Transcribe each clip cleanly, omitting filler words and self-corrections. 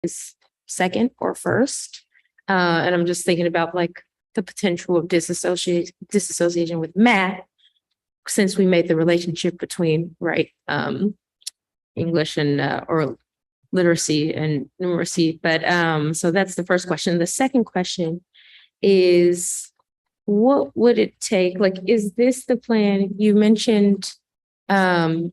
is second or first. And I'm just thinking about like the potential of disassociation with math, since we made the relationship between English and or literacy and numeracy. But so that's the first question. The second question is, what would it take? Like, is this the plan? You mentioned that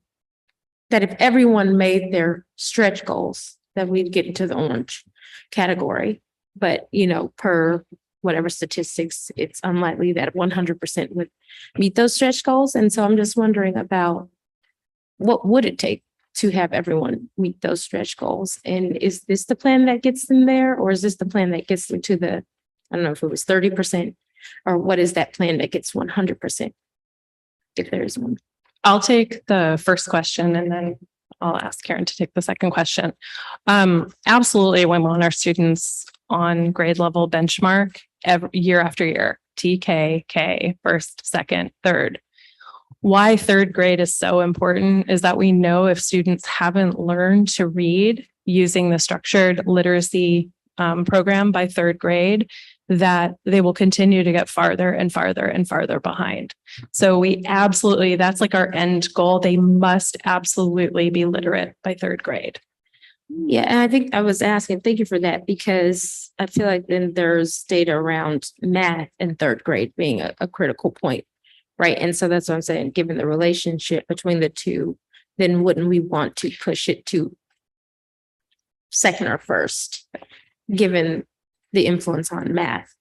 if everyone made their stretch goals, that we'd get into the orange category. But, you know, per whatever statistics, it's unlikely that 100% would meet those stretch goals. And so I'm just wondering about what would it take to have everyone meet those stretch goals? And is this the plan that gets them there? Or is this the plan that gets them to the, I don't know if it was 30%, or what is that plan that gets 100%? If there is one. I'll take the first question and then I'll ask Karen to take the second question. Absolutely, we want our students on grade level benchmark year after year, TK, K, first, second, third. Why third grade is so important is that we know if students haven't learned to read using the structured literacy program by third grade, that they will continue to get farther and farther and farther behind. So we absolutely, that's like our end goal. They must absolutely be literate by third grade. Yeah, and I think I was asking, thank you for that, because I feel like then there's data around math in third grade being a critical point, right? And so that's what I'm saying, given the relationship between the two, then wouldn't we want to push it to second or first, given the influence on math?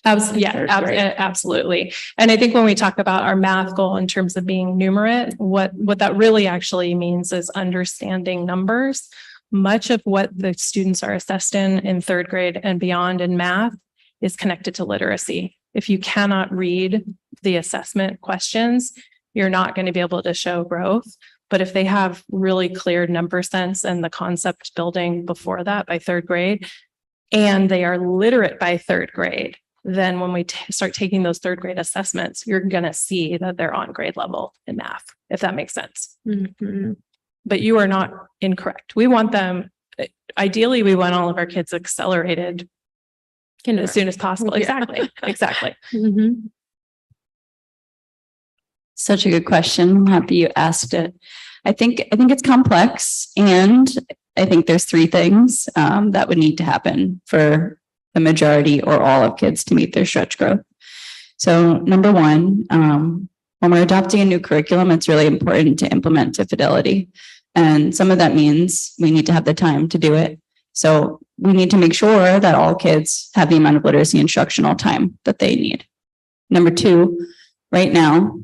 Absolutely. And I think when we talk about our math goal in terms of being numerate, what that really actually means is understanding numbers. Much of what the students are assessed in third grade and beyond in math is connected to literacy. If you cannot read the assessment questions, you're not going to be able to show growth. But if they have really clear number sense and the concept building before that by third grade, and they are literate by third grade, then when we start taking those third grade assessments, you're going to see that they're on grade level in math, if that makes sense. Mm-hmm. But you are not incorrect. We want them, ideally, we want all of our kids accelerated as soon as possible. Yeah. Exactly. Mm-hmm. Such a good question. I'm happy you asked it. I think it's complex, and I think there's three things that would need to happen for the majority or all of kids to meet their stretch growth. So number one, when we're adopting a new curriculum, it's really important to implement to fidelity. And some of that means we need to have the time to do it. So we need to make sure that all kids have the amount of literacy instructional time that they need. Number two, right now,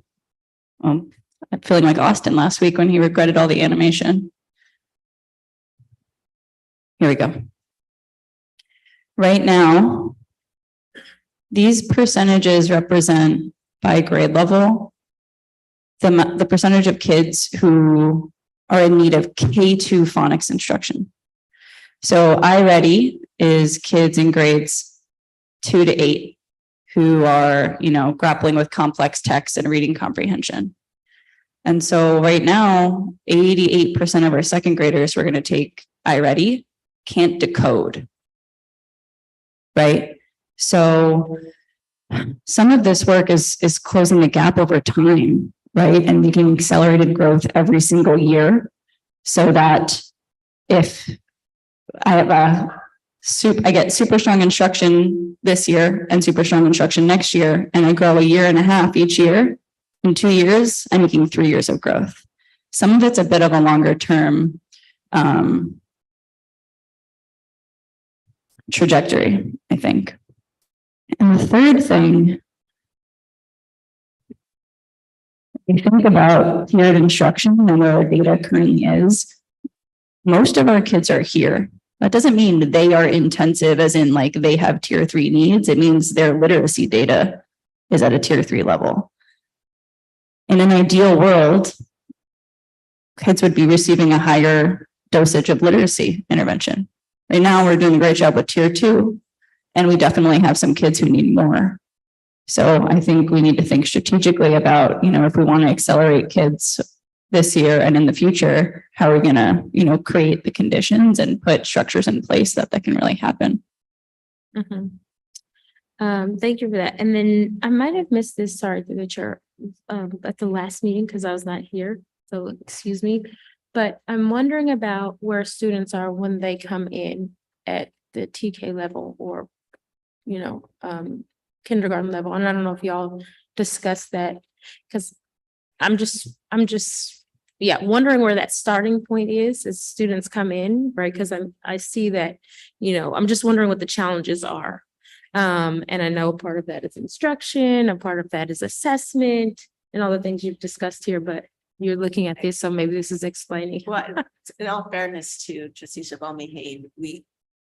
I'm feeling like Austin last week when he regretted all the animation. Here we go. Right now, these percentages represent by grade level the percentage of kids who are in need of K2 phonics instruction. So iReady is kids in grades 2 to 8 who are, grappling with complex text and reading comprehension. And so right now, 88% of our second graders who are going to take iReady can't decode, right? So some of this work is closing the gap over time, right? And making accelerated growth every single year, so that if I get super strong instruction this year and super strong instruction next year, and I grow a year and a half each year, in 2 years, I'm making 3 years of growth. Some of it's a bit of a longer term trajectory, I think. And the third thing, you think about tiered instruction and where our data currently is, most of our kids are here. That doesn't mean they are intensive as in like they have tier 3 needs. It means their literacy data is at a tier 3 level. In an ideal world, kids would be receiving a higher dosage of literacy intervention. Right now, we're doing a great job with tier 2, and we definitely have some kids who need more. So I think we need to think strategically about, if we want to accelerate kids, this year and in the future, how are we going to, create the conditions and put structures in place that can really happen? Thank you for that. And then I might have missed this, sorry, through the chair, at the last meeting because I was not here. So excuse me. But I'm wondering about where students are when they come in at the TK level or, kindergarten level. And I don't know if y'all discussed that because I'm just, wondering where that starting point is as students come in, right? Because I see that, I'm just wondering what the challenges are. And I know part of that is instruction, a part of that is assessment and all the things you've discussed here, but you're looking at this, so maybe this is explaining. Well, in all fairness to Trustee Shabomihane,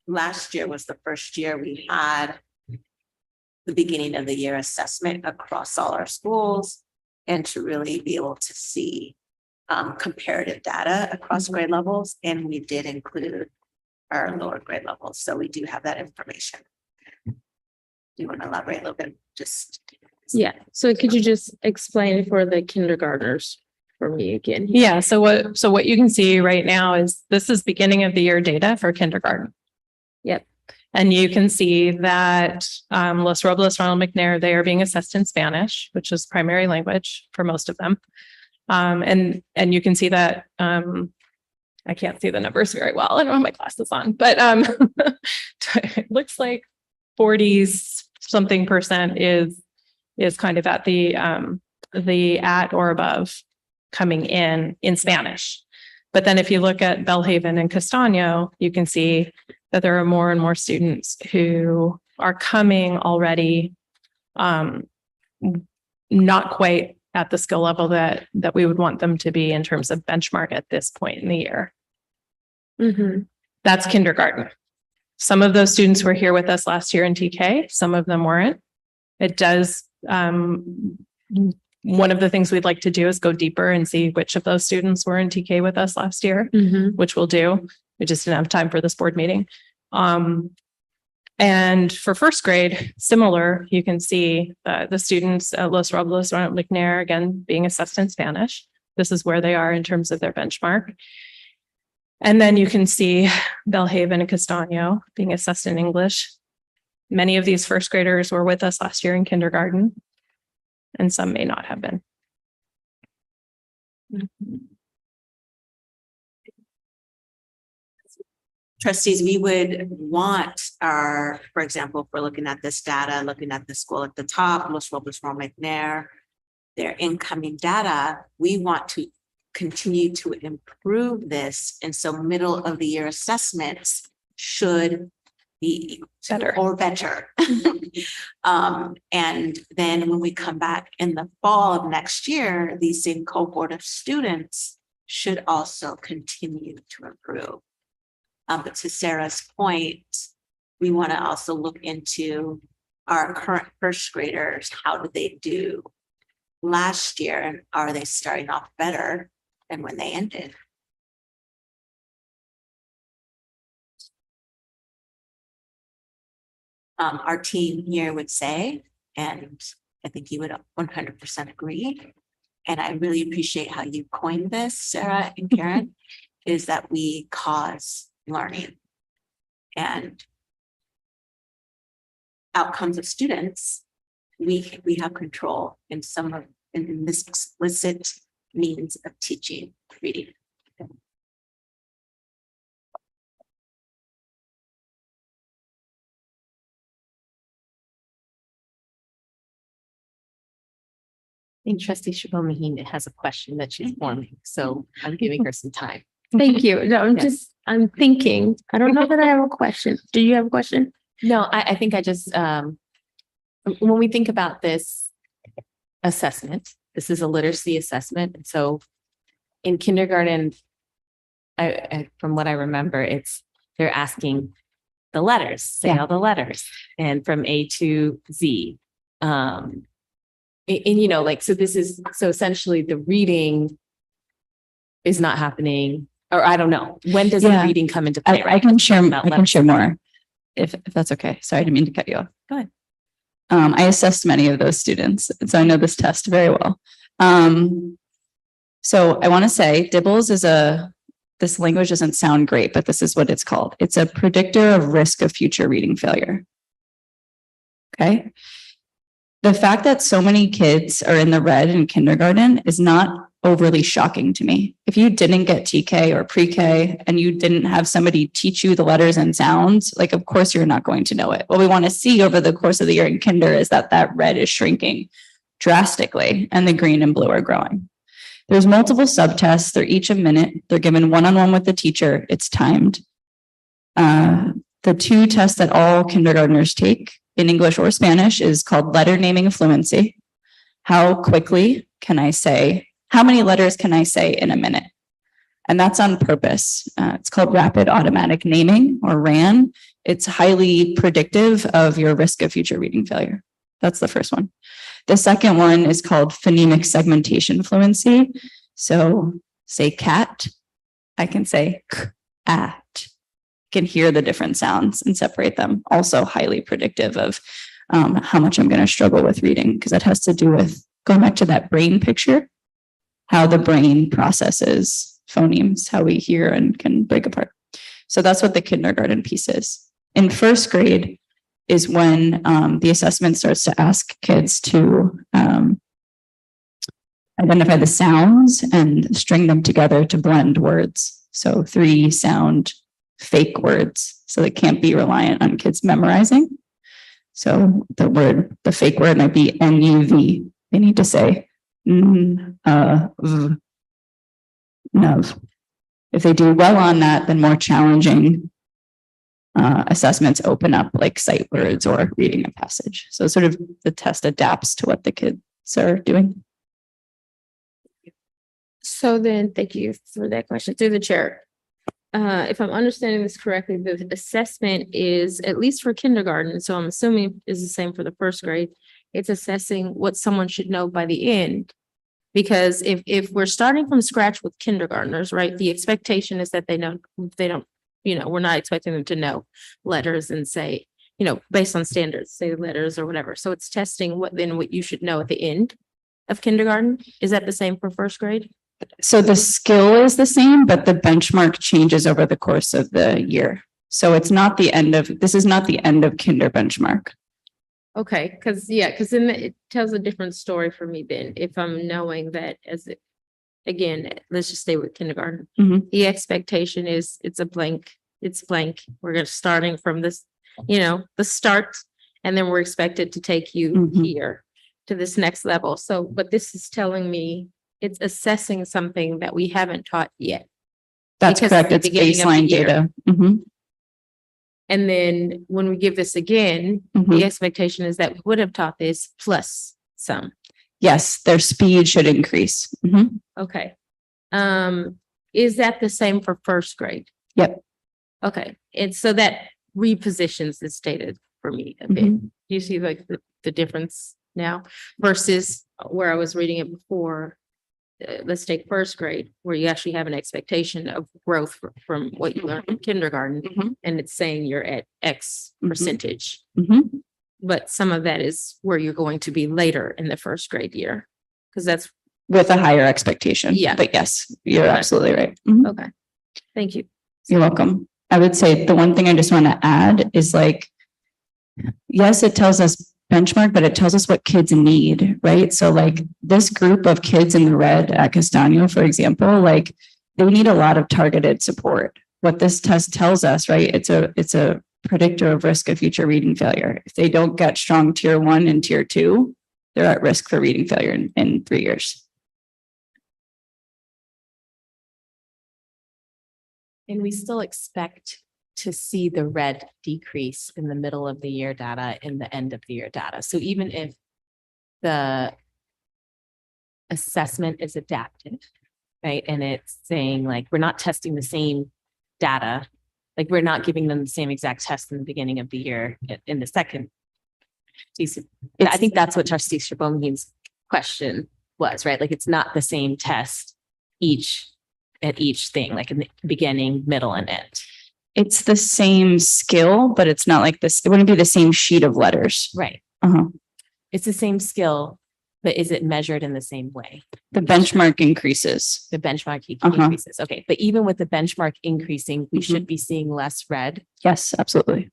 last year was the first year we had the beginning of the year assessment across all our schools and to really be able to see comparative data across grade levels. And we did include our lower grade levels. So we do have that information. Do you want to elaborate a little bit? Yeah. So could you just explain for the kindergartners for me again? Yeah. So what you can see right now is this is beginning of the year data for kindergarten. Yep. And you can see that Los Robles, Ronald McNair, they are being assessed in Spanish, which is primary language for most of them. And you can see that I can't see the numbers very well. I don't have my glasses on, but it looks like 40-something% is kind of at the at or above coming in Spanish. But then if you look at Belhaven and Castaño, you can see that there are more and more students who are coming already not quite at the skill level that we would want them to be in terms of benchmark at this point in the year. Mm-hmm. That's kindergarten. Some of those students were here with us last year in TK, some of them weren't. It does, one of the things we'd like to do is go deeper and see which of those students were in TK with us last year, which we'll do. We just didn't have time for this board meeting. And for first grade, similar, you can see the students at Los Robles, Ronald McNair, again, being assessed in Spanish. This is where they are in terms of their benchmark. And then you can see Belhaven and Castaño being assessed in English. Many of these first graders were with us last year in kindergarten, and some may not have been. Trustees, we would want for example, if we're looking at this data, looking at the school at the top, Los Robles, Ronald McNair, their incoming data, we want to continue to improve this. And so middle of the year assessments should be Better. or better. And then when we come back in the fall of next year, these same cohort of students should also continue to improve. But to Sarah's point, we want to also look into our current first graders. How did they do last year? And are they starting off better than when they ended? Our team here would say, and I think you would 100% agree, and I really appreciate how you coined this, Sarah and Karen, is that we cause learning and outcomes of students. We have control in in this explicit means of teaching reading. I think Trustee Shabomihane has a question that she's forming, so I'm giving her some time. Thank you. No, I'm thinking. I don't know that I have a question. Do you have a question? No, I think I just, when we think about this assessment, this is a literacy assessment. And so in kindergarten, from what I remember, they're asking the letters, say all the letters, and from A to Z. And so essentially the reading is not happening, or I don't know. When does the reading come into play? I can share more if that's okay. Sorry, I didn't mean to cut you off. Go ahead. I assessed many of those students, so I know this test very well. So I want to say Dibbles is this language doesn't sound great, but this is what it's called. It's a predictor of risk of future reading failure. Okay. The fact that so many kids are in the red in kindergarten is not overly shocking to me. If you didn't get TK or pre-K and you didn't have somebody teach you the letters and sounds, like, of course, you're not going to know it. What we want to see over the course of the year in kinder is that red is shrinking drastically and the green and blue are growing. There's multiple subtests. They're each a minute. They're given one-on-one with the teacher. It's timed. The two tests that all kindergartners take in English or Spanish is called letter naming fluency. How quickly can I say, how many letters can I say in a minute? And that's on purpose. It's called rapid automatic naming, or RAN. It's highly predictive of your risk of future reading failure. That's the first one. The second one is called phonemic segmentation fluency. So say cat, I can say at. Can hear the different sounds and separate them. Also highly predictive of how much I'm going to struggle with reading, because that has to do with going back to that brain picture, how the brain processes phonemes, how we hear and can break apart. So that's what the kindergarten piece is. In first grade is when the assessment starts to ask kids to identify the sounds and string them together to blend words. So 3 sound fake words, so they can't be reliant on kids memorizing. So the fake word might be NUV. They need to say NUV. If they do well on that, then more challenging assessments open up, like sight words or reading a passage. So sort of the test adapts to what the kids are doing. So then, thank you for that question through the chair. If I'm understanding this correctly, the assessment is, at least for kindergarten, so I'm assuming is the same for the first grade. It's assessing what someone should know by the end. Because if we're starting from scratch with kindergartners, right, the expectation is that they don't, we're not expecting them to know letters and say, based on standards, say letters or whatever. So it's testing what you should know at the end of kindergarten. Is that the same for first grade? So the skill is the same, but the benchmark changes over the course of the year. So it's not this is not the end of kinder benchmark. Okay, because then it tells a different story for me then, if I'm knowing that again, let's just stay with kindergarten. Mhm. The expectation is it's blank. We're starting from this, the start, and then we're expected to take you Mhm. here to this next level. So, but this is telling me it's assessing something that we haven't taught yet. That's Because correct. it's It's the beginning of the baseline year. data. Mhm. And then when we give this again, Mhm. the expectation is that we would have taught this plus some. Yes, their speed should increase. Mhm. Okay. Is that the same for first grade? Yep. Okay, and so that repositions this data for me a bit. Mhm. Do you see like the difference now versus where I was reading it before? Let's take first grade, where you actually have an expectation of growth from what you learned in kindergarten, Mhm. and it's saying you're at X Mhm. percentage. Mhm. But some of that is where you're going to be later in the first grade year, because that's With a higher expectation. Yeah. But yes, you're Okay. absolutely right. Mhm. okay. Thank you. You're welcome. I would say the one thing I just want to add is, like, yes, it tells us benchmark, but it tells us what kids need, right? So like this group of kids in the red at Castaño, for example, like they need a lot of targeted support. What this test tells us, right? It's a predictor of risk of future reading failure. If they don't get strong tier 1 and tier 2, they're at risk for reading failure in 3 years. And we still expect to see the red decrease in the middle of the year data and the end of the year data. So even if the assessment is adaptive, right? And it's saying like, we're not testing the same data, like we're not giving them the same exact test in the beginning of the year in the second. I think that's what Trustee Shabomhi's question was, right? Like it's not the same test at each thing, like in the beginning, middle, and end. It's the same skill, but it's not like this. It wouldn't be the same sheet of letters. Right. Uh-huh. It's the same skill, But is it measured in the same way? The benchmark increases. The benchmark Uh-huh. increases. Okay, but even with the benchmark increasing, we should be seeing less red. Yes, absolutely.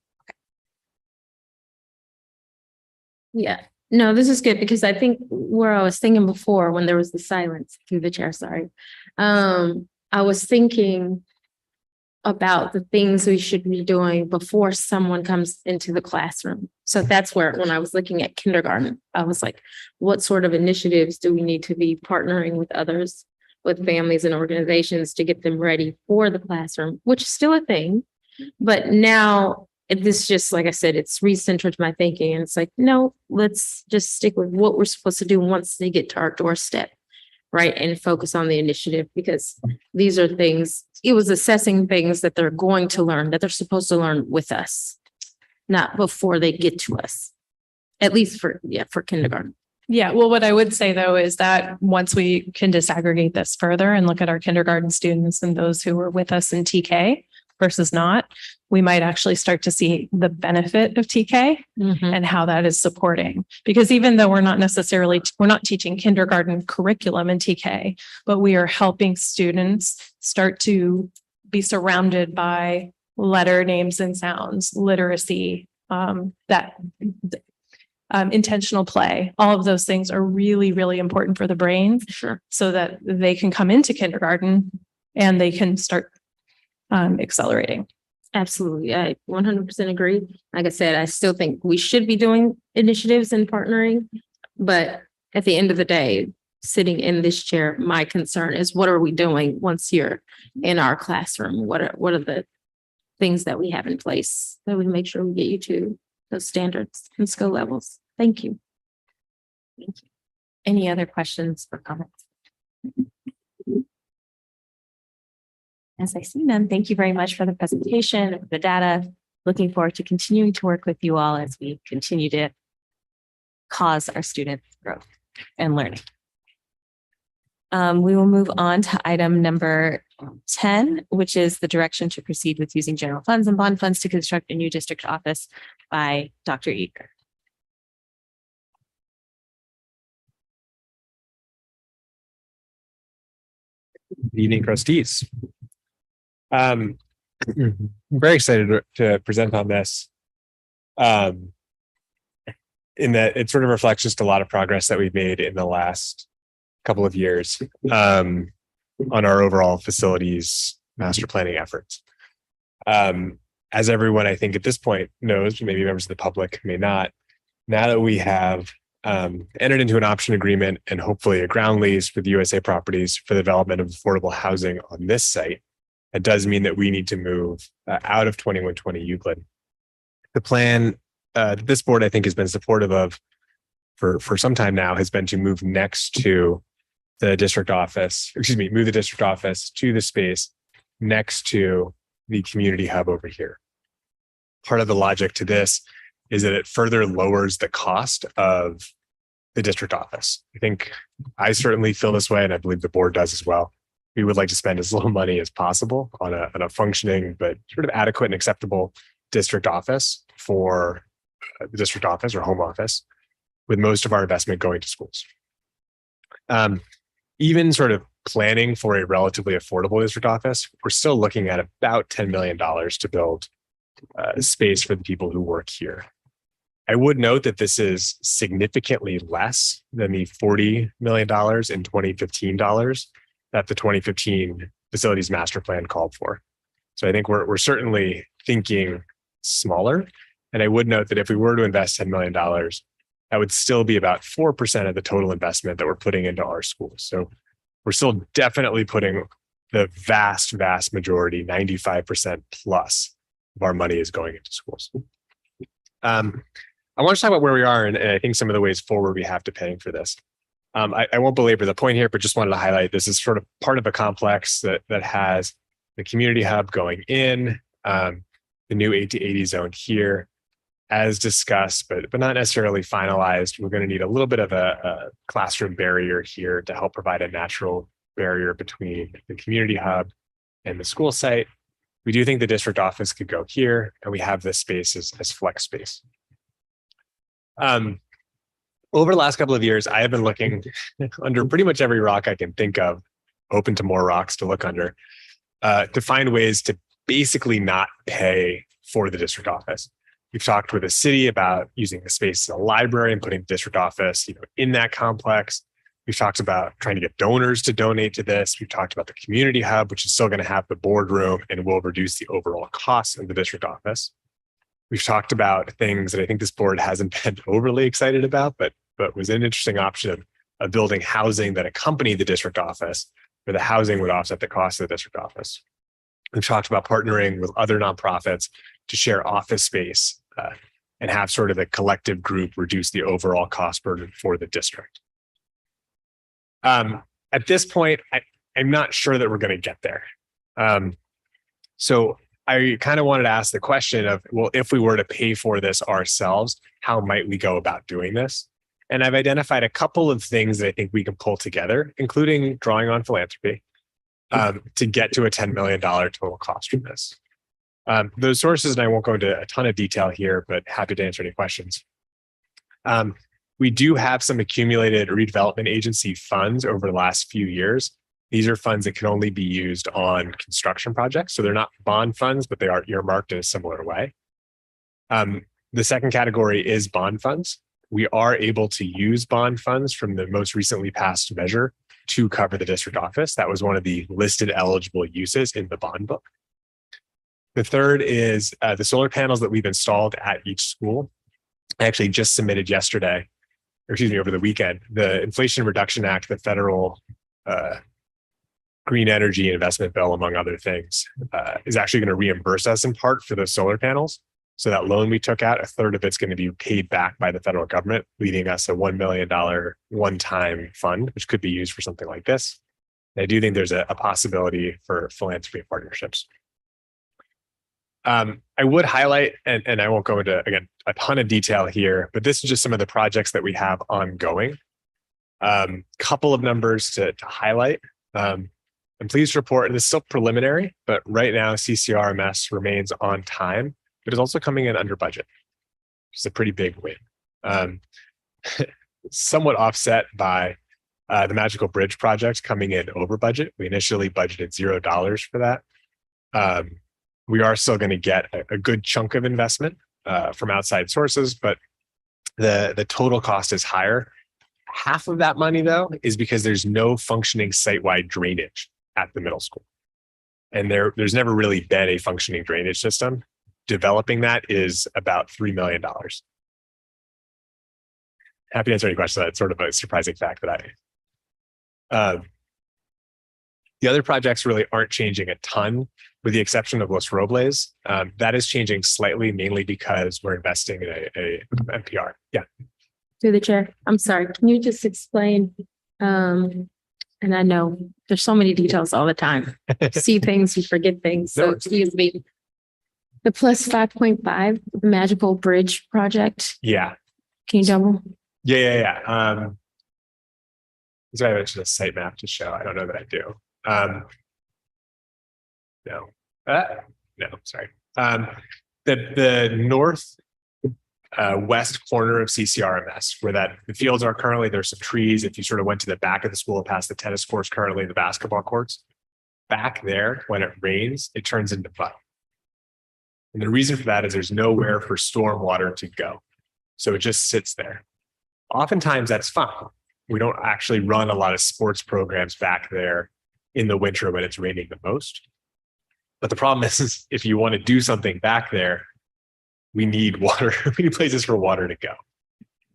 Yeah, no, this is good because I think where I was thinking before, when there was the silence through the chair, sorry. I was thinking about the things we should be doing before someone comes into the classroom. So that's where, when I was looking at kindergarten, I was like, what sort of initiatives do we need to be partnering with others, with families and organizations to get them ready for the classroom, which is still a thing. But now this just, like I said, it's recentered my thinking. And it's like, no, let's just stick with what we're supposed to do once they get to our doorstep. Right. And focus on the initiative, because these are things, it was assessing things that they're going to learn, that they're supposed to learn with us, not before they get to us, at least for kindergarten. Yeah, well, what I would say though is that once we can disaggregate this further and look at our kindergarten students and those who were with us in TK versus not, we might actually start to see the benefit of TK and how that is supporting. Because even though we're not teaching kindergarten curriculum in TK, but we are helping students start to be surrounded by letter names and sounds, literacy, intentional play. All of those things are really, really important for the brain. Sure. So that they can come into kindergarten and they can start accelerating. Absolutely. I 100% agree. Like I said, I still think we should be doing initiatives and partnering. But at the end of the day, sitting in this chair, my concern is, what are we doing once you're in our classroom? What are the things that we have in place that we make sure we get you to those standards and skill levels? Thank you. Thank you. Any other questions or comments? As I see none, thank you very much for the presentation and the data. Looking forward to continuing to work with you all as we continue to cause our students growth and learning. We will move on to item number 10, which is the direction to proceed with using general funds and bond funds to construct a new district office by Dr. Eager. Good evening, trustees. I'm very excited to present on this. In that it sort of reflects just a lot of progress that we've made in the last couple of years on our overall facilities master planning efforts. As everyone, I think at this point knows, maybe members of the public may not, now that we have entered into an option agreement and hopefully a ground lease with USA Properties for the development of affordable housing on this site, it does mean that we need to move out of 2120 Euclid. The plan that this board, I think, has been supportive of for some time now has been to move next to the district office, move the district office to the space next to the community hub over here. Part of the logic to this is that it further lowers the cost of the district office. I think I certainly feel this way, and I believe the board does as well. We would like to spend as little money as possible on a functioning but sort of adequate and acceptable district office for the district office or home office, with most of our investment going to schools. Even sort of planning for a relatively affordable district office, we're still looking at about $10 million to build space for the people who work here. I would note that this is significantly less than the $40 million in 2015 that the 2015 facilities master plan called for. So I think we're certainly thinking smaller. And I would note that if we were to invest $10 million, that would still be about 4% of the total investment that we're putting into our schools. So we're still definitely putting the vast majority, 95% plus of our money is going into schools. I want to talk about where we are and I think some of the ways forward we have to paying for this. I won't belabor the point here, but just wanted to highlight this is sort of part of a complex that has the community hub going in, the new 8-80 zone here, as discussed, but not necessarily finalized. We're going to need a little bit of a classroom barrier here to help provide a natural barrier between the community hub and the school site. We do think the district office could go here, and we have this space as flex space. over the last couple of years, I have been looking under pretty much every rock I can think of, open to more rocks to look under, to find ways to basically not pay for the district office. We've talked with the city about using the space as a library and putting the district office, in that complex. We've talked about trying to get donors to donate to this. We've talked about the community hub, which is still going to have the boardroom and will reduce the overall cost of the district office. We've talked about things that I think this board hasn't been overly excited about, but was an interesting option of building housing that accompanied the district office, where the housing would offset the cost of the district office. We've talked about partnering with other nonprofits to share office space and have sort of the collective group reduce the overall cost burden for the district. At this point, I'm not sure that we're going to get there. So I kind of wanted to ask the question of, well, if we were to pay for this ourselves, how might we go about doing this? And I've identified a couple of things that I think we can pull together, including drawing on philanthropy, to get to a $10 million total cost from this. Those sources, and I won't go into a ton of detail here, but happy to answer any questions. We do have some accumulated redevelopment agency funds over the last few years. These are funds that can only be used on construction projects. So they're not bond funds, but they are earmarked in a similar way. The second category is bond funds. We are able to use bond funds from the most recently passed measure to cover the district office. That was one of the listed eligible uses in the bond book. The third is the solar panels that we've installed at each school. I actually just submitted over the weekend, the Inflation Reduction Act, the federal green energy investment bill, among other things, is actually going to reimburse us in part for those solar panels. So that loan we took out, a third of it's going to be paid back by the federal government, leaving us a $1 million one-time fund, which could be used for something like this. And I do think there's a possibility for philanthropy partnerships. I would highlight, and I won't go into, again, a ton of detail here, but this is just some of the projects that we have ongoing. Couple of numbers to highlight. I'm pleased to report, and this is still preliminary, but right now CCRMS remains on time, but is also coming in under budget, which is a pretty big win. Somewhat offset by the Magical Bridge project coming in over budget. We initially budgeted $0 for that. We are still going to get a good chunk of investment from outside sources, but the total cost is higher. Half of that money, though, is because there's no functioning site-wide drainage at the middle school. And there's never really been a functioning drainage system. Developing that is about $3 million. Happy to answer any questions. That's sort of a surprising fact that the other projects really aren't changing a ton, with the exception of Los Robles. That is changing slightly, mainly because we're investing in a NPR. Yeah. Through the chair. I'm sorry. Can you just explain? And I know there's so many details all the time. See things, you forget things. So excuse me. The plus 5.5, the Magical Bridge project. Yeah. Can you double? Yeah. So I mentioned a site map to show. I don't know that I do. No, sorry. The north west corner of CCRMS, where the fields are currently, there's some trees. If you sort of went to the back of the school past the tennis courts, currently the basketball courts, back there, when it rains, it turns into mud. And the reason for that is there's nowhere for storm water to go. So it just sits there. Oftentimes that's fine. We don't actually run a lot of sports programs back there in the winter when it's raining the most. But the problem is if you want to do something back there, we need water. We need places for water to go.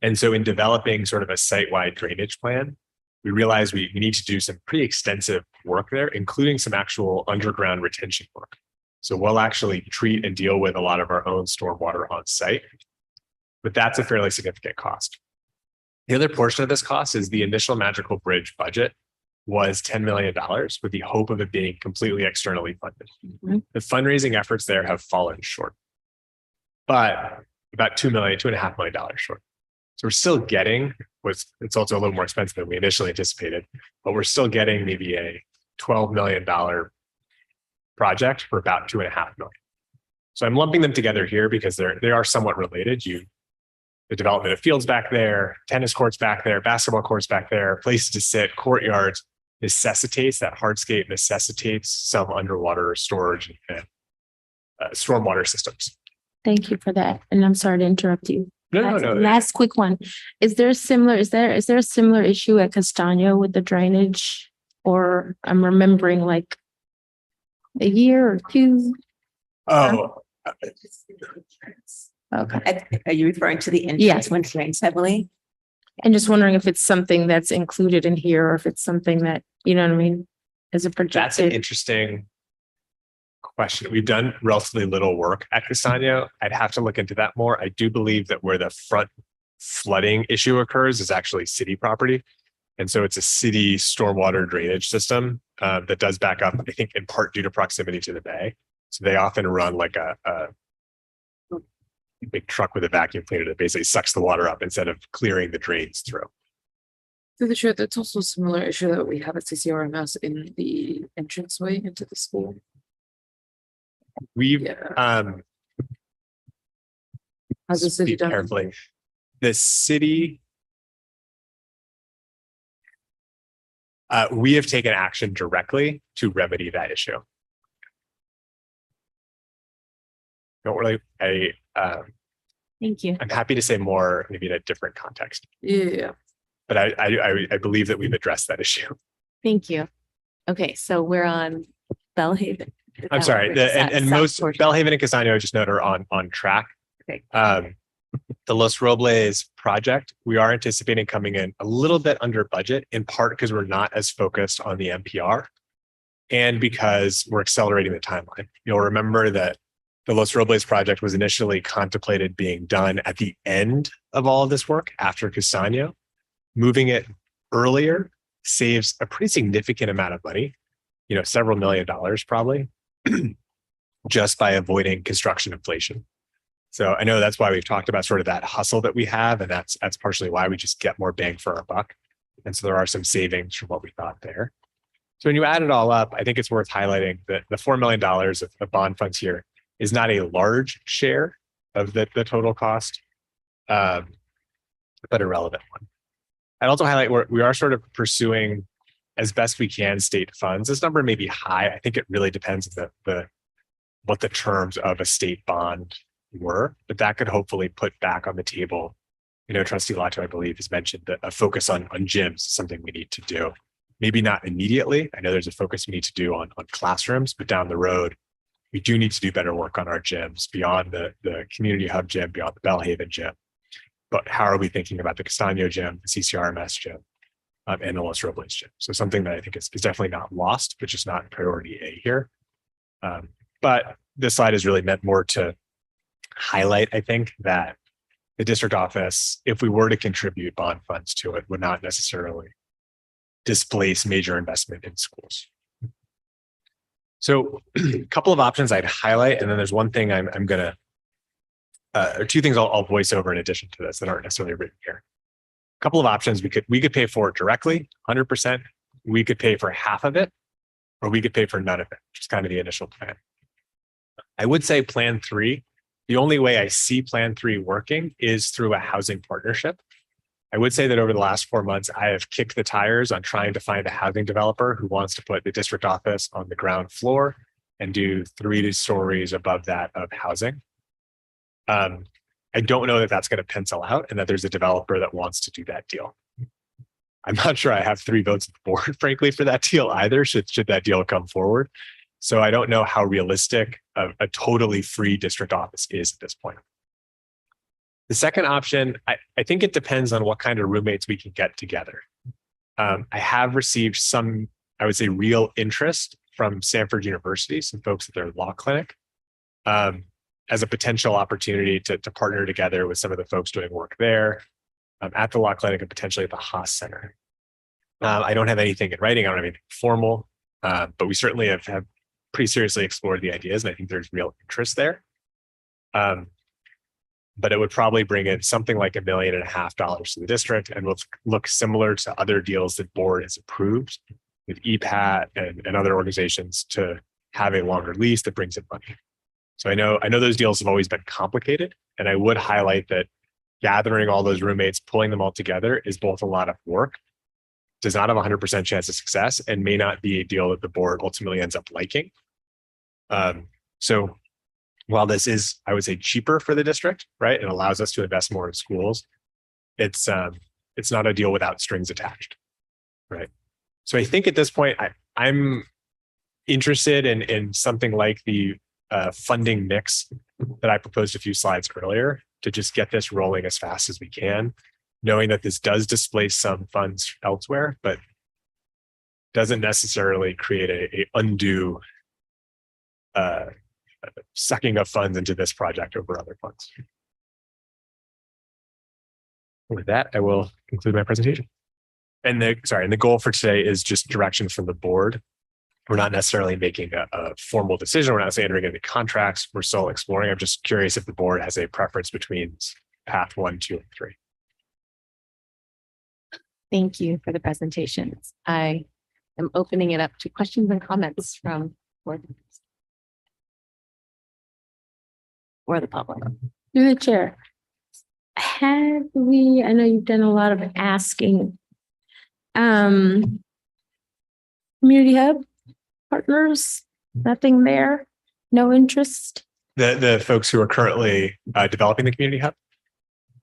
And so in developing sort of a site-wide drainage plan, we realized we need to do some pretty extensive work there, including some actual underground retention work. So we'll actually treat and deal with a lot of our own stormwater on site, but that's a fairly significant cost. The other portion of this cost is the initial Magical Bridge budget was $10 million with the hope of it being completely externally funded. Mm-hmm. The fundraising efforts there have fallen short, but about $2.5 million short. So we're still getting it's also a little more expensive than we initially anticipated, but we're still getting maybe a $12 million project for about $2.5 million. So I'm lumping them together here because they are somewhat related. the development of fields back there, tennis courts back there, basketball courts back there, places to sit, courtyards, necessitates that hardscape necessitates some underwater storage and stormwater systems. Thank you for that. And I'm sorry to interrupt you. No. Last quick one. Is there a similar issue at Castano with the drainage? Or I'm remembering like a year or two? Oh, Okay. Are you referring to the Yeah. entrance when it rains heavily? And just wondering if it's something that's included in here or if it's something that, you know what I mean? Is a that's an projected. interesting question. We've done relatively little work at Castano. I'd have to look into that more. I do believe that where the front flooding issue occurs is actually city property. And so it's a city stormwater drainage system that does back up, I think, in part due to proximity to the bay. So they often run like a big truck with a vacuum cleaner that basically sucks the water up instead of clearing the drains through. Through the chair, that's also a similar issue that we have at CCRMS in the entranceway into the school. We've Yeah. How's the city speak done? carefully. The city, we have taken action directly to remedy that issue. Don't really, Thank you. I'm happy to say more, maybe in a different context, Yeah. but I believe that we've addressed that issue. Thank you. Okay, so we're on Bellhaven. I'm sorry, and most Bellhaven and Casino, just note, are on track. Okay. The Los Robles project, we are anticipating coming in a little bit under budget, in part because we're not as focused on the MPR and because we're accelerating the timeline. You'll remember that the Los Robles project was initially contemplated being done at the end of all of this work after Casino. Moving it earlier saves a pretty significant amount of money, several $1 million probably, just by avoiding construction inflation. So I know that's why we've talked about sort of that hustle that we have, and that's partially why we just get more bang for our buck. And so there are some savings from what we thought there. So when you add it all up, I think it's worth highlighting that the $4 million of bond funds here is not a large share of the total cost, but a relevant one. I'd also highlight we are sort of pursuing as best we can state funds. This number may be high. I think it really depends on what the terms of a state bond were, but that could hopefully put back on the table. Trustee Lato, I believe, has mentioned that a focus on gyms is something we need to do. Maybe not immediately. I know there's a focus we need to do on classrooms, but down the road, we do need to do better work on our gyms beyond the community hub gym, beyond the Bellhaven gym. But how are we thinking about the Castano gym, the CCRMS gym, and the Los Robles gym? So something that I think is definitely not lost, but just not priority A here. But this slide is really meant more to highlight, I think, that the district office, if we were to contribute bond funds to it, would not necessarily displace major investment in schools. So a couple of options I'd highlight, and then there's one thing I'm gonna, or two things I'll voice over in addition to this that aren't necessarily written here. A couple of options we could pay for it directly, 100%. We could pay for half of it, or we could pay for none of it, which is kind of the initial plan. I would say plan 3. The only way I see plan 3 working is through a housing partnership. I would say that over the last 4 months, I have kicked the tires on trying to find a housing developer who wants to put the district office on the ground floor and do 3 stories above that of housing. I don't know that that's going to pencil out and that there's a developer that wants to do that deal. I'm not sure I have 3 votes at the board, frankly, for that deal either, should that deal come forward. So I don't know how realistic a totally free district office is at this point. The second option, I think it depends on what kind of roommates we can get together. I have received some, I would say, real interest from Stanford University, some folks at their law clinic, as a potential opportunity to partner together with some of the folks doing work there at the law clinic and potentially at the Haas Center. I don't have anything in writing, I don't have anything formal, but we certainly have pretty seriously explored the ideas, and I think there's real interest there. But it would probably bring in something like $1.5 million to the district and will look similar to other deals that board has approved with EPAT and other organizations to have a longer lease that brings in money. So I know those deals have always been complicated, and I would highlight that gathering all those roommates, pulling them all together is both a lot of work, does not have a 100% chance of success, and may not be a deal that the board ultimately ends up liking. So while this is, I would say, cheaper for the district, right? It allows us to invest more in schools. It's not a deal without strings attached, right? So I think at this point, I'm interested in something like the funding mix that I proposed a few slides earlier to just get this rolling as fast as we can, knowing that this does displace some funds elsewhere, but doesn't necessarily create a undue sucking of funds into this project over other funds. With that, I will conclude my presentation. And the goal for today is just direction from the board. We're not necessarily making a formal decision. We're not saying entering any contracts. We're still exploring. I'm just curious if the board has a preference between path 1, 2, and 3. Thank you for the presentations. I am opening it up to questions and comments from board members or the public. Through the chair. I know you've done a lot of asking. Community hub partners, nothing there, no interest. The folks who are currently developing the community hub,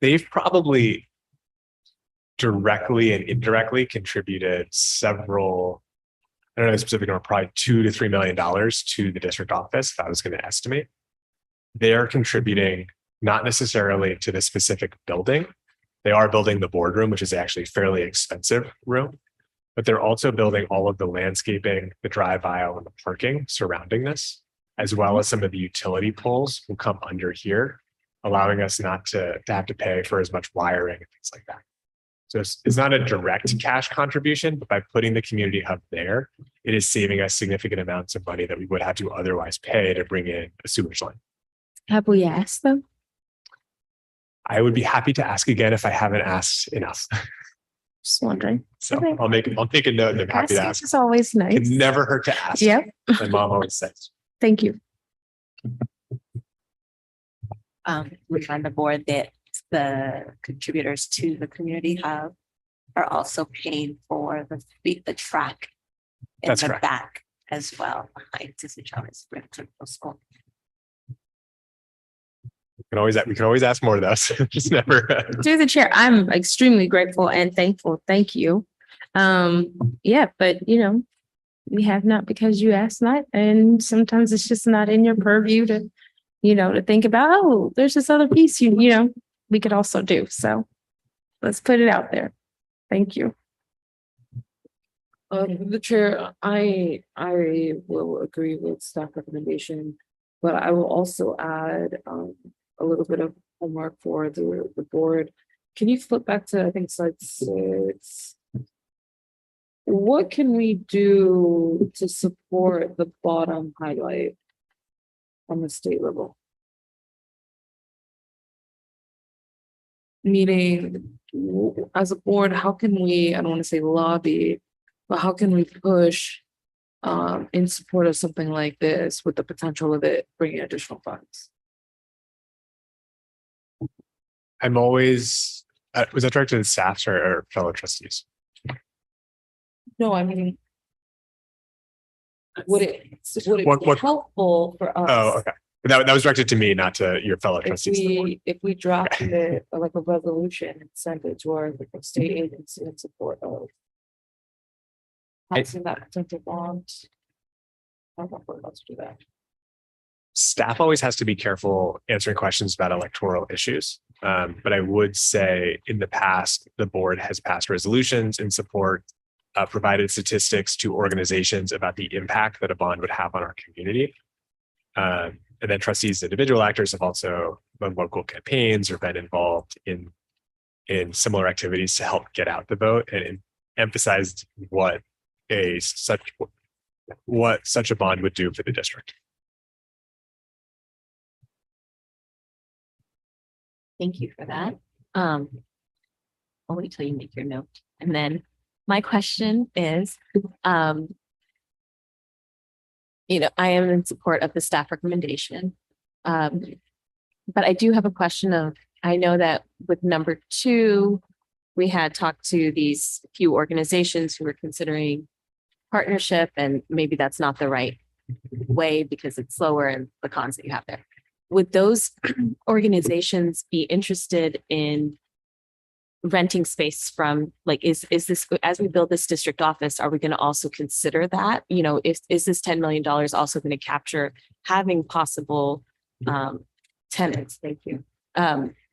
they've probably directly and indirectly contributed several, I don't know the specific number, probably $2 to $3 million to the district office, if I was going to estimate. They're contributing not necessarily to the specific building. They are building the boardroom, which is actually a fairly expensive room, but they're also building all of the landscaping, the drive aisle, and the parking surrounding this, as well as some of the utility poles will come under here, allowing us not to have to pay for as much wiring and things like that. So it's not a direct cash contribution, but by putting the community hub there, it is saving us significant amounts of money that we would have to otherwise pay to bring in a sewage line. Have we asked them? I would be happy to ask again if I haven't asked enough. Just wondering. So Okay. I'll make a note and I'm happy to ask. It's always nice. Can never hurt to ask. Yep, My mom always says. thank you. Remind the board that the contributors to the community hub are also paying for the track in That's the correct. back as well behind Disney Charles School. We can always ask more of those. Just never. Through the chair, I'm extremely grateful and thankful. Thank you. Yeah, but we have not because you asked not, and sometimes it's just not in your purview to, to think about, oh, there's this other piece we could also do. So let's put it out there. Thank you. The chair, I will agree with staff recommendation, but I will also add a little bit of homework for the board. Can you flip back to, I think, slide 6? What can we do to support the bottom highlight on the state level? Meaning, as a board, how can we, I don't want to say lobby, but how can we push in support of something like this with the potential of it bringing additional funds? I'm always, was that directed to staff or fellow trustees? No, I mean, would it What- be helpful for us? Oh, okay. But that was directed to me, not to your fellow trustees. If we drafted it like a resolution and sent it to our state agency in support of passing that potential bond. I don't know if let's do that. Staff always has to be careful answering questions about electoral issues. But I would say in the past, the board has passed resolutions in support, provided statistics to organizations about the impact that a bond would have on our community. And then trustees, individual actors have also run local campaigns or been involved in similar activities to help get out the vote and emphasized what such a bond would do for the district. Thank you for that. I'll wait till you make your note. And then my question is, I am in support of the staff recommendation. But I do have a question of I know that with number 2, we had talked to these few organizations who were considering partnership, and maybe that's not the right way because it's slower and the cons that you have there. Would those organizations be interested in renting space from, like, is this, as we build this district office, are we going to also consider that? You know, is this $10 million also going to capture having possible tenants? Thank you.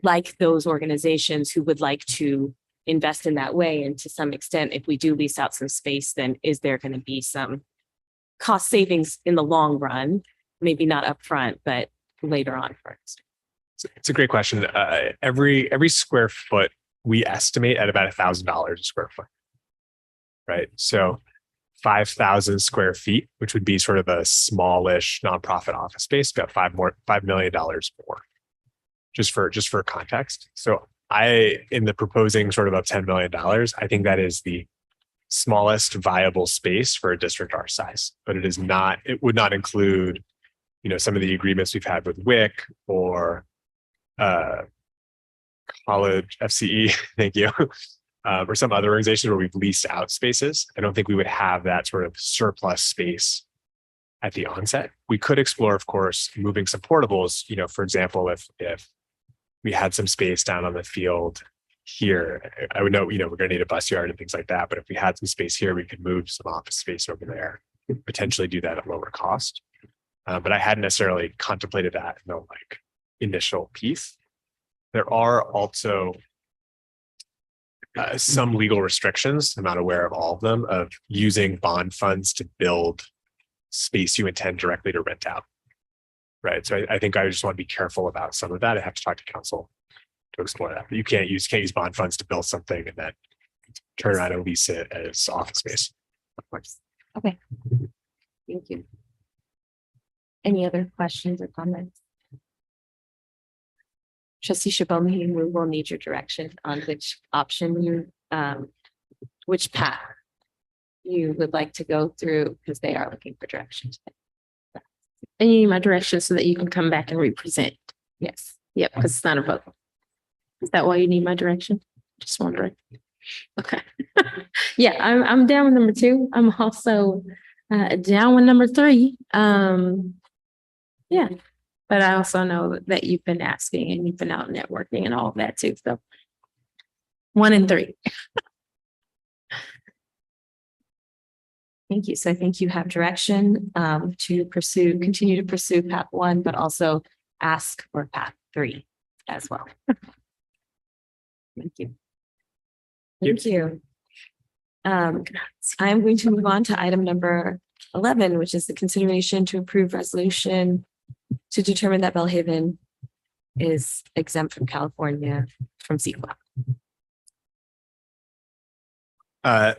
Like those organizations who would like to invest in that way. And to some extent, if we do lease out some space, then is there going to be some cost savings in the long run? Maybe not upfront, but later on first. It's a great question. Every square foot we estimate at about $1,000 a square foot, right? So 5,000 square feet, which would be sort of a smallish nonprofit office space, about $5 million more, just for context. So in the proposing sort of $10 million, I think that is the smallest viable space for a district our size, but it would not include, some of the agreements we've had with WIC or college FCE, thank you, or some other organizations where we've leased out spaces. I don't think we would have that sort of surplus space at the onset. We could explore, of course, moving some portables, for example, if we had some space down on the field here, I would know, we're going to need a bus yard and things like that. But if we had some space here, we could move some office space over there, potentially do that at lower cost. But I hadn't necessarily contemplated that in the initial piece. There are also some legal restrictions, I'm not aware of all of them, of using bond funds to build space you intend directly to rent out. Right. So I think I just want to be careful about some of that. I have to talk to council to explore that. But you can't use bond funds to build something and then turn around and lease it as office space. Of course. Okay. Thank you. Any other questions or comments? Trustee Shibomi, we will need your direction on which option which path you would like to go through, because they are looking for direction today. And you need my direction so that you can come back and represent. Yes. Yep, because it's not a vote. Is that why you need my direction? Just wondering. Okay. Yeah, I'm down with number 2. I'm also down with number 3. Yeah, but I also know that you've been asking and you've been out networking and all of that too. So 1 and 3. Thank you. So I think you have direction to continue to pursue path 1, but also ask for path 3 as well. Thank you. Thank you. I'm going to move on to item number 11, which is the consideration to approve resolution to determine that Bellhaven is exempt from California from CEQA. A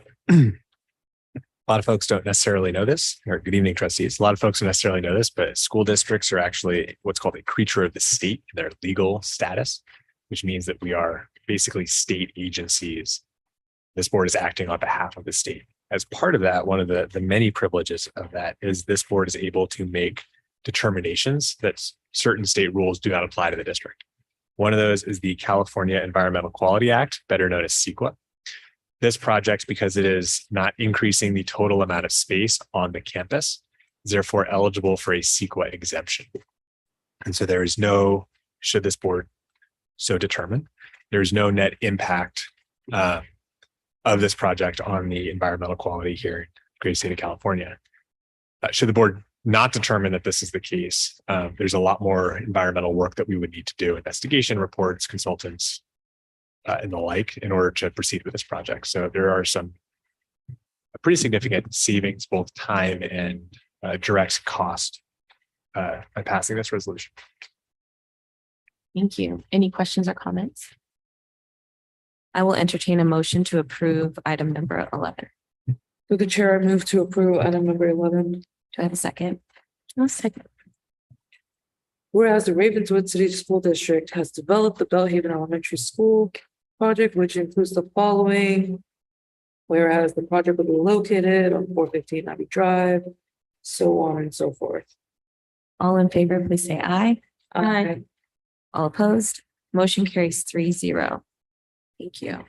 lot of folks don't necessarily know this, or good evening, trustees. A lot of folks don't necessarily know this, but school districts are actually what's called a creature of the state in their legal status, which means that we are basically state agencies. This board is acting on behalf of the state. As part of that, one of the many privileges of that is this board is able to make determinations that certain state rules do not apply to the district. One of those is the California Environmental Quality Act, better known as CEQA. This project, because it is not increasing the total amount of space on the campus, is therefore eligible for a CEQA exemption. And so there is no, should this board so determine, there's no net impact of this project on the environmental quality here in the great state of California. Should the board not determine that this is the case, there's a lot more environmental work that we would need to do, investigation reports, consultants, and the like, in order to proceed with this project. So there are some pretty significant savings, both time and direct cost, by passing this resolution. Thank you. Any questions or comments? I will entertain a motion to approve item number 11. Through the chair, I move to approve item number 11. Do I have a second? I'll second. Whereas the Ravenswood City School District has developed the Bellhaven Elementary School project, which includes the following. Whereas the project will be located on 415 Abbey Drive, so on and so forth. All in favor, please say aye. Aye. All opposed? Motion carries 3-0. Thank you.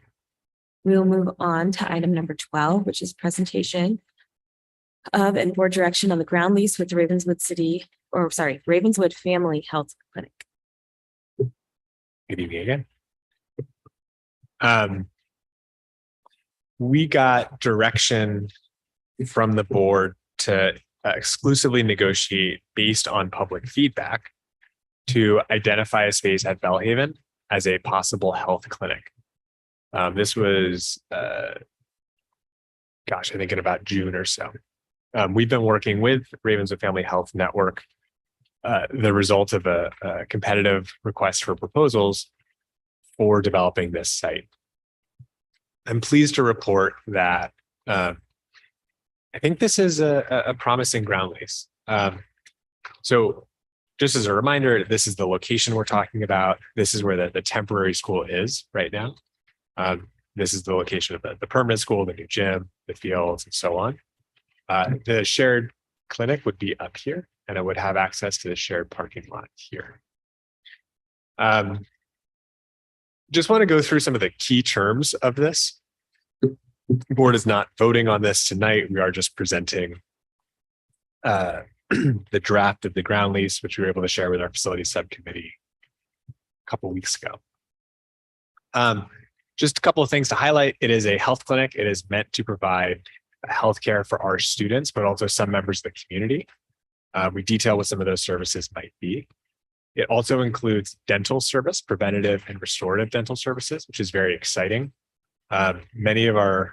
We'll move on to item number 12, which is presentation of and board direction on the ground lease with the Ravenswood Family Health Clinic. Good evening again. We got direction from the board to exclusively negotiate based on public feedback to identify a space at Bellhaven as a possible health clinic. This was, I think in about June or so. We've been working with Ravenswood Family Health Network, the result of a competitive request for proposals for developing this site. I'm pleased to report that I think this is a promising ground lease. So just as a reminder, this is the location we're talking about. This is where the temporary school is right now. This is the location of the permanent school, the new gym, the fields, and so on. The shared clinic would be up here, and it would have access to the shared parking lot here. Just want to go through some of the key terms of this. The board is not voting on this tonight. We are just presenting the draft of the ground lease, which we were able to share with our facilities subcommittee a couple weeks ago. Just a couple of things to highlight. It is a health clinic. It is meant to provide healthcare for our students, but also some members of the community. We detail what some of those services might be. It also includes dental service, preventative and restorative dental services, which is very exciting. Many of our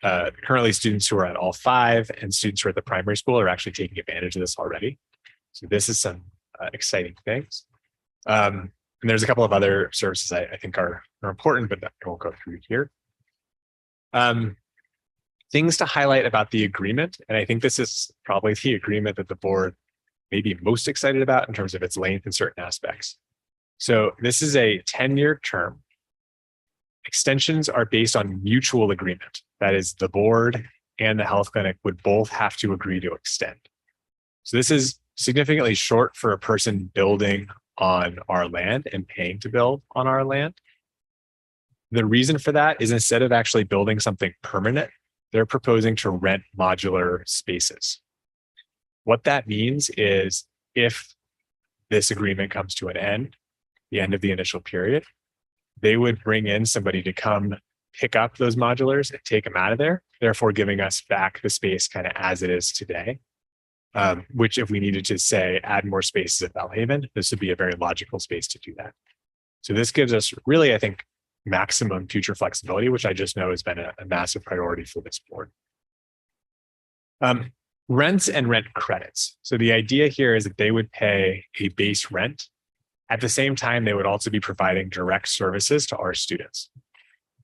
currently students who are at all 5 and students who are at the primary school are actually taking advantage of this already. So this is some exciting things. And there's a couple of other services I think are important, but I won't go through here. Things to highlight about the agreement, and I think this is probably the agreement that the board may be most excited about in terms of its length in certain aspects. So this is a 10-year term. Extensions are based on mutual agreement. That is, the board and the health clinic would both have to agree to extend. So this is significantly short for a person building on our land and paying to build on our land. The reason for that is instead of actually building something permanent, they're proposing to rent modular spaces. What that means is if this agreement comes to an end, the end of the initial period, they would bring in somebody to come pick up those modulars and take them out of there, therefore giving us back the space kind of as it is today. Which if we needed to say add more spaces at Bellhaven, this would be a very logical space to do that. So this gives us really, I think, maximum future flexibility, which I just know has been a massive priority for this board. Rents and rent credits. So the idea here is that they would pay a base rent. At the same time, they would also be providing direct services to our students.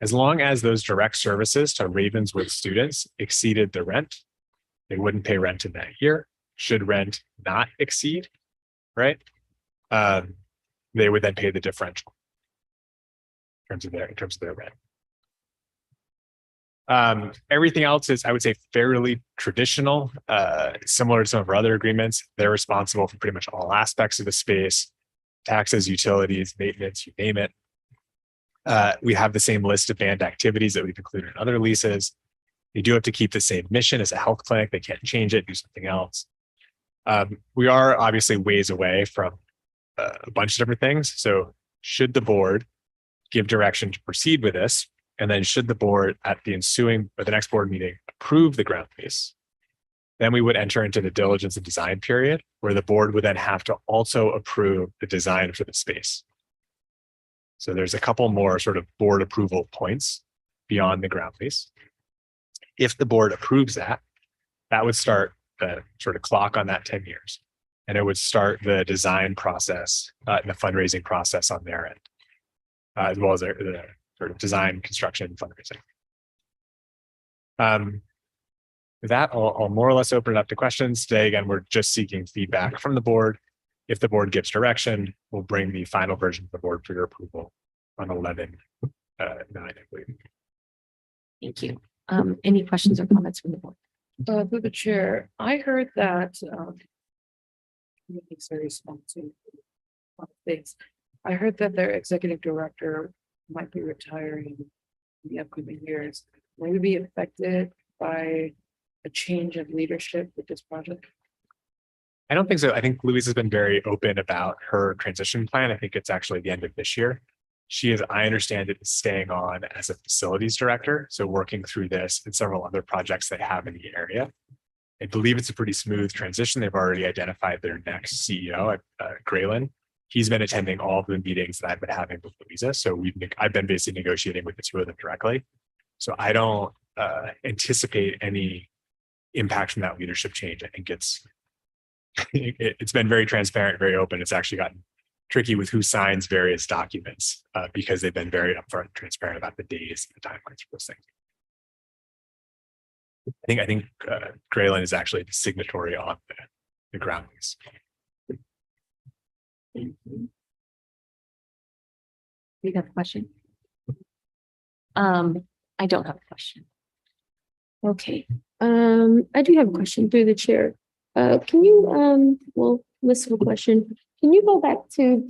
As long as those direct services to Ravenswood students exceeded the rent, they wouldn't pay rent in that year. Should rent not exceed, right? They would then pay the differential in terms of their rent. Everything else is, I would say, fairly traditional, similar to some of our other agreements. They're responsible for pretty much all aspects of the space, taxes, utilities, maintenance, you name it. We have the same list of banned activities that we've included in other leases. They do have to keep the same mission as a health clinic. They can't change it, do something else. We are obviously ways away from a bunch of different things. So should the board give direction to proceed with this, and then should the board at the next board meeting approve the ground lease, then we would enter into the diligence and design period where the board would then have to also approve the design for the space. So there's a couple more sort of board approval points beyond the ground lease. If the board approves that, that would start the sort of clock on that 10 years. And it would start the design process and the fundraising process on their end, as well as the sort of design, construction, and fundraising. With that, I'll more or less open it up to questions. Today, again, we're just seeking feedback from the board. If the board gives direction, we'll bring the final version to the board for your approval on 11/9, I believe. Thank you. Any questions or comments from the board? Through the chair, I heard that it's very responsive things. I heard that their executive director might be retiring in the upcoming years. Will you be affected by a change of leadership with this project? I don't think so. I think Louise has been very open about her transition plan. I think it's actually the end of this year. She is, I understand it, is staying on as a facilities director. So working through this and several other projects they have in the area. I believe it's a pretty smooth transition. They've already identified their next CEO, Graylin. He's been attending all of the meetings that I've been having with Louisa. So I've been basically negotiating with the two of them directly. So I don't anticipate any impact from that leadership change. I think it's been very transparent, very open. It's actually gotten tricky with who signs various documents because they've been very upfront and transparent about the days and the timelines for those things. I think Graylin is actually the signatory on the ground lease. You have a question? I don't have a question. Okay, I do have a question through the chair. Can you, well, list of a question. Can you go back to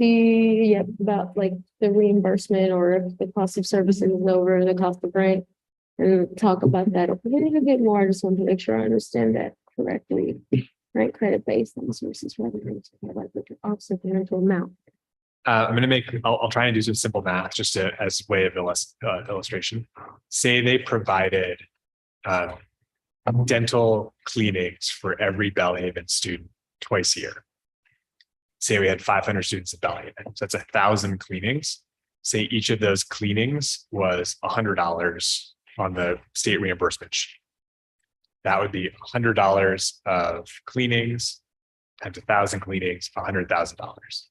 about like the reimbursement or if the cost of services is over the cost of rent? And talk about that a little bit more. I just want to make sure I understand that correctly. Right, credit based on sources revenue, like the offset the rental amount. I'm going to I'll try and do some simple math just as way of illustration. Say they provided dental cleanings for every Belhaven student twice a year. Say we had 500 students at Belhaven, so that's 1,000 cleanings. Say each of those cleanings was $100 on the state reimbursement sheet. That would be $100 of cleanings times 1,000 cleanings, $100,000.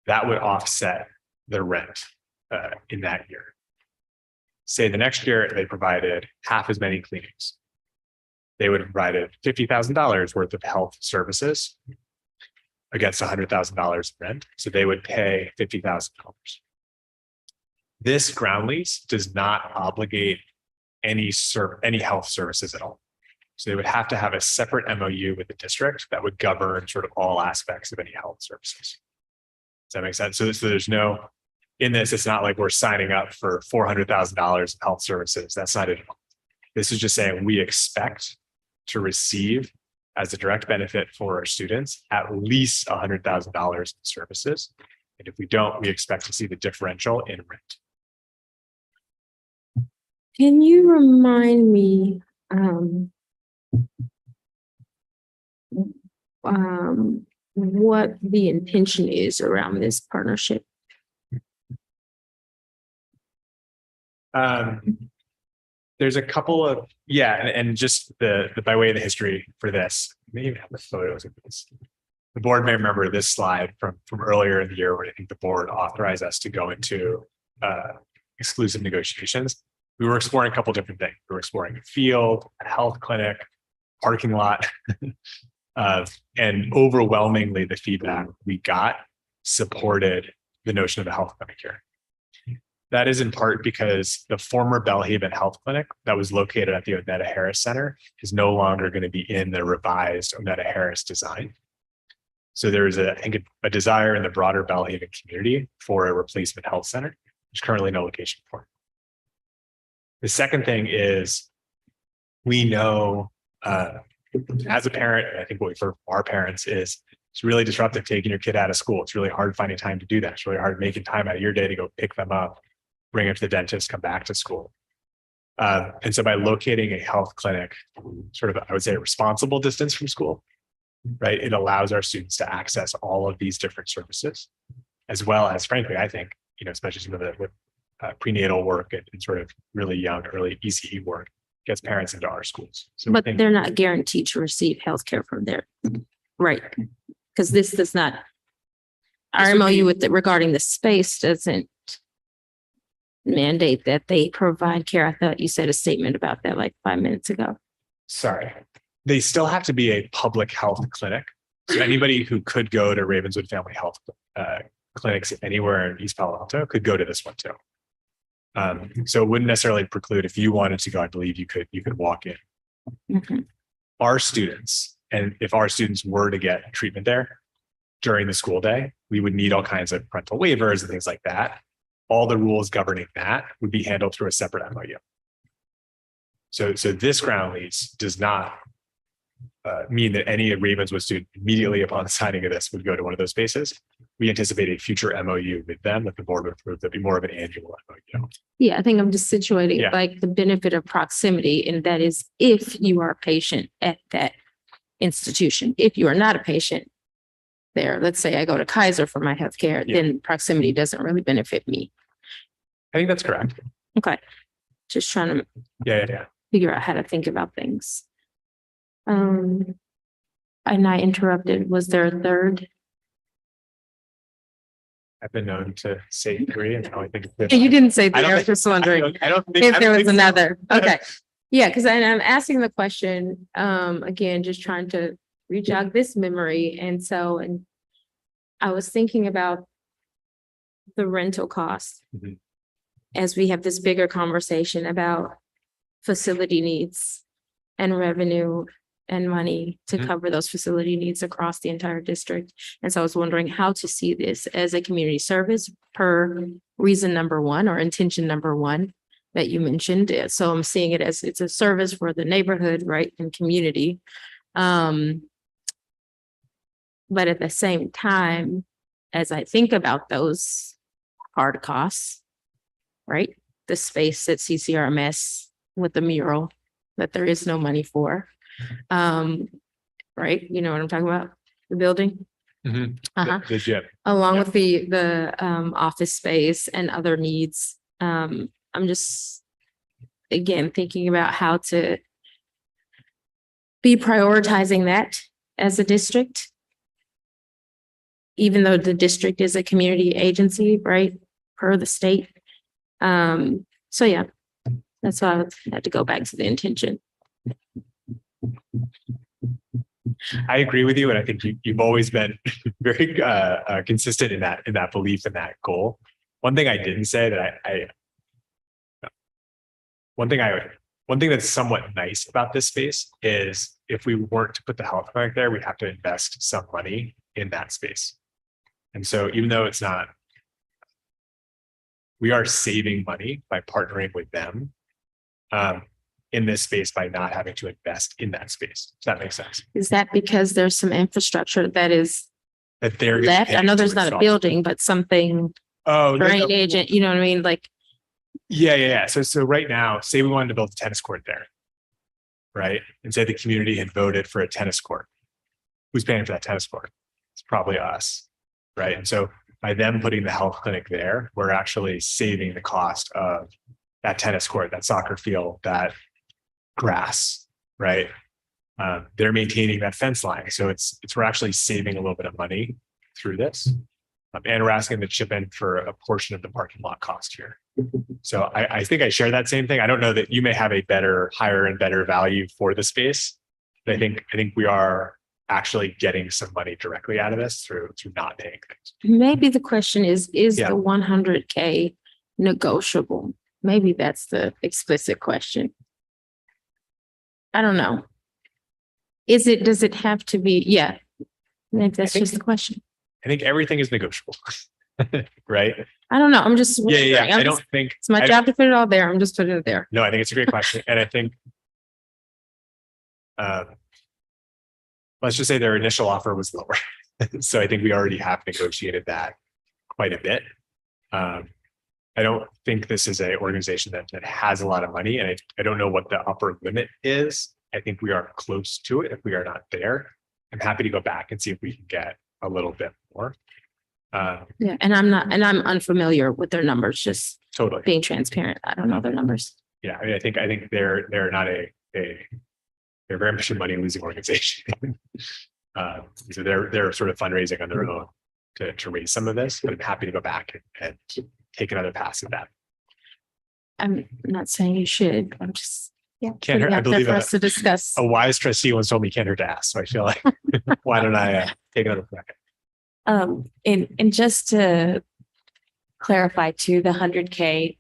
That would offset the rent in that year. Say the next year they provided half as many cleanings. They would have provided $50,000 worth of health services against $100,000 rent. So they would pay $50,000. This ground lease does not obligate any health services at all. So they would have to have a separate MOU with the district that would govern sort of all aspects of any health services. Does that make sense? So there's no, in this, it's not like we're signing up for $400,000 of health services. That's not it at all. This is just saying we expect to receive as a direct benefit for our students at least $100,000 in services. And if we don't, we expect to see the differential in rent. Can you remind me what the intention is around this partnership? There's a couple of, and just the by way of the history for this, maybe even have the photos of this. The board may remember this slide from earlier in the year where I think the board authorized us to go into exclusive negotiations. We were exploring a couple of different things. We were exploring a field, a health clinic, parking lot, and overwhelmingly the feedback we got supported the notion of a health clinic here. That is in part because the former Belhaven Health Clinic that was located at the Odetta Harris Center is no longer going to be in the revised Odetta Harris design. So there is I think a desire in the broader Belhaven community for a replacement health center. There's currently no location for it. The second thing is we know as a parent, I think what we've heard from our parents is it's really disruptive taking your kid out of school. It's really hard finding time to do that. It's really hard making time out of your day to go pick them up, bring them to the dentist, come back to school. And so by locating a health clinic, sort of, I would say, a responsible distance from school, right? It allows our students to access all of these different services, as well as, frankly, I think, especially some of the prenatal work and sort of really young, early ECE work gets parents into our schools. So But they're not guaranteed to receive healthcare from there, right? Because this does not, our MOU regarding the space doesn't mandate that they provide care. I thought you said a statement about that like 5 minutes ago. Sorry. They still have to be a public health clinic. So anybody who could go to Ravenswood Family Health clinics anywhere in East Palo Alto could go to this one too. So it wouldn't necessarily preclude if you wanted to go, I believe you could walk in. Mhm. Our students, and if our students were to get treatment there, during the school day, we would need all kinds of parental waivers and things like that. All the rules governing that would be handled through a separate MOU. So this ground lease does not mean that any Ravenswood student immediately upon signing of this would go to one of those spaces. We anticipate a future MOU with them that the board would approve that'd be more of an annual MOU. Yeah, I think I'm just situating Yeah. like the benefit of proximity, and that is if you are a patient at that institution. If you are not a patient there, let's say I go to Kaiser for my healthcare, Yeah. then proximity doesn't really benefit me. I think that's correct. Okay. Just trying to Yeah. figure out how to think about things. And I interrupted. Was there a third? I've been known to say 3 and I think. You didn't say I don't that. I was think- just wondering I don't think. if I there don't was think so. another. Okay. Yeah, because I'm asking the question, again, just trying to rejog this memory. And I was thinking about the rental cost Mhm. as we have this bigger conversation about facility needs and revenue and money to Mhm. cover those facility needs across the entire district. And so I was wondering how to see this as a community service per reason number 1 or intention number 1 that you mentioned. So I'm seeing it as it's a service for the neighborhood, right, and community. But at the same time, as I think about those hard costs, right? The space at CCRMS with the mural that there is no money for. Right? You know what I'm talking about? The building? Mhm. Uh-huh. The gym. Along Yeah. with the office space and other needs. I'm just again thinking about how to be prioritizing that as a district. Even though the district is a community agency, right, per the state. So yeah, that's why I had to go back to the intention. I agree with you, and I think you've always been very consistent in that belief in that goal. One thing I didn't say that one thing that's somewhat nice about this space is if we weren't to put the health clinic there, we'd have to invest some money in that space. And so even though it's not, we are saving money by partnering with them in this space by not having to invest in that space. Does that make sense? Is that because there's some infrastructure that is That they're left? I paying know to there's not a install. building, but something Oh, no, no. drain agent, you know what I mean? Like, Yeah. So right now, say we wanted to build a tennis court there, right? And say the community had voted for a tennis court. Who's paying for that tennis court? It's probably us, right? And so by them putting the health clinic there, we're actually saving the cost of that tennis court, that soccer field, that grass, right? They're maintaining that fence line, so we're actually saving a little bit of money through this, and we're asking them to chip in for a portion of the parking lot cost here. So I think I share that same thing. I don't know that you may have a higher and better value for the space, but I think we are actually getting some money directly out of this through not paying things. maybe the question is Yeah. the 100K negotiable? Maybe that's the explicit question. I don't know. Does it have to be? Yeah. Maybe that's think- just the question. I think everything is negotiable, right? I don't know. I'm just. Yeah. wondering. I I'm don't just- think. It's my I- job to put it all there. I'm just putting it there. No, I think it's a great question. And I think, let's just say their initial offer was lower. So I think we already have negotiated that quite a bit. I don't think this is an organization that has a lot of money, and I don't know what the upper limit is. I think we are close to it if we are not there. I'm happy to go back and see if we can get a little bit more. Yeah. And I'm unfamiliar with their numbers, just Totally. being transparent. I don't know their numbers. Yeah, I mean, I think they're not they're very much a money losing organization. So they're sort of fundraising on their own to raise some of this, but I'm happy to go back and take another pass at that. I'm not saying you should. I'm just. Yeah. Can't hurt. putting I out there believe for us to discuss. a wise trustee once told me can't hurt to ask, so I feel like why don't I take another crack? And just to clarify too, the 100K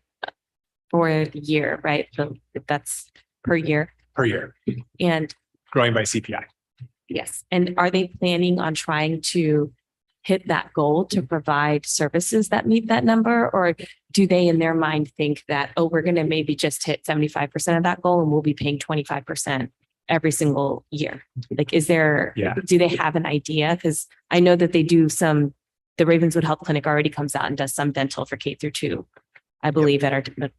for the year, right? So that's per year. Per year, And growing by CPI. yes, and are they planning on trying to hit that goal to provide services that meet that number? Or do they in their mind think that, oh, we're going to maybe just hit 75% of that goal and we'll be paying 25% every single year? Like, is there, Yeah. do they have an idea? Because I know that they do the Ravenswood Health Clinic already comes out and does some dental for K-2, I believe, at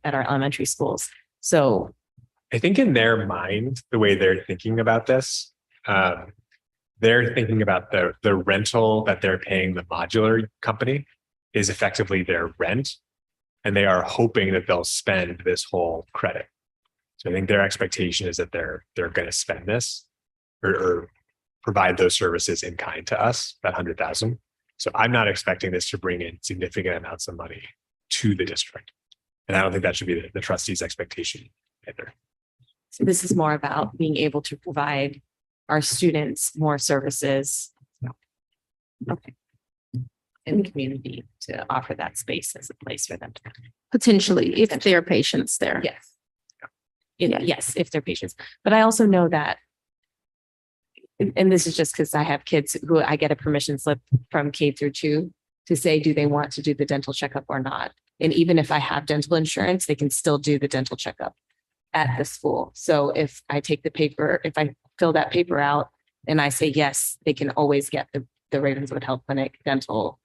our elementary schools. So I think in their mind, the way they're thinking about this, they're thinking about the rental that they're paying the modular company is effectively their rent, and they are hoping that they'll spend this whole credit. So I think their expectation is that they're going to spend this or provide those services in kind to us, that 100,000. So I'm not expecting this to bring in significant amounts of money to the district, and I don't think that should be the trustees' expectation either. So this is more about being able to provide our students more services. Okay. In the community to offer that space as a place for them to. Potentially, if there are patients there. Yes. Yes, if they're patients. But I also know that, and this is just because I have kids who I get a permission slip from K-2 to say, do they want to do the dental checkup or not? And even if I have dental insurance, they can still do the dental checkup at the school. So if I take the paper, if I fill that paper out and I say yes, they can always get the Ravenswood Health Clinic dental,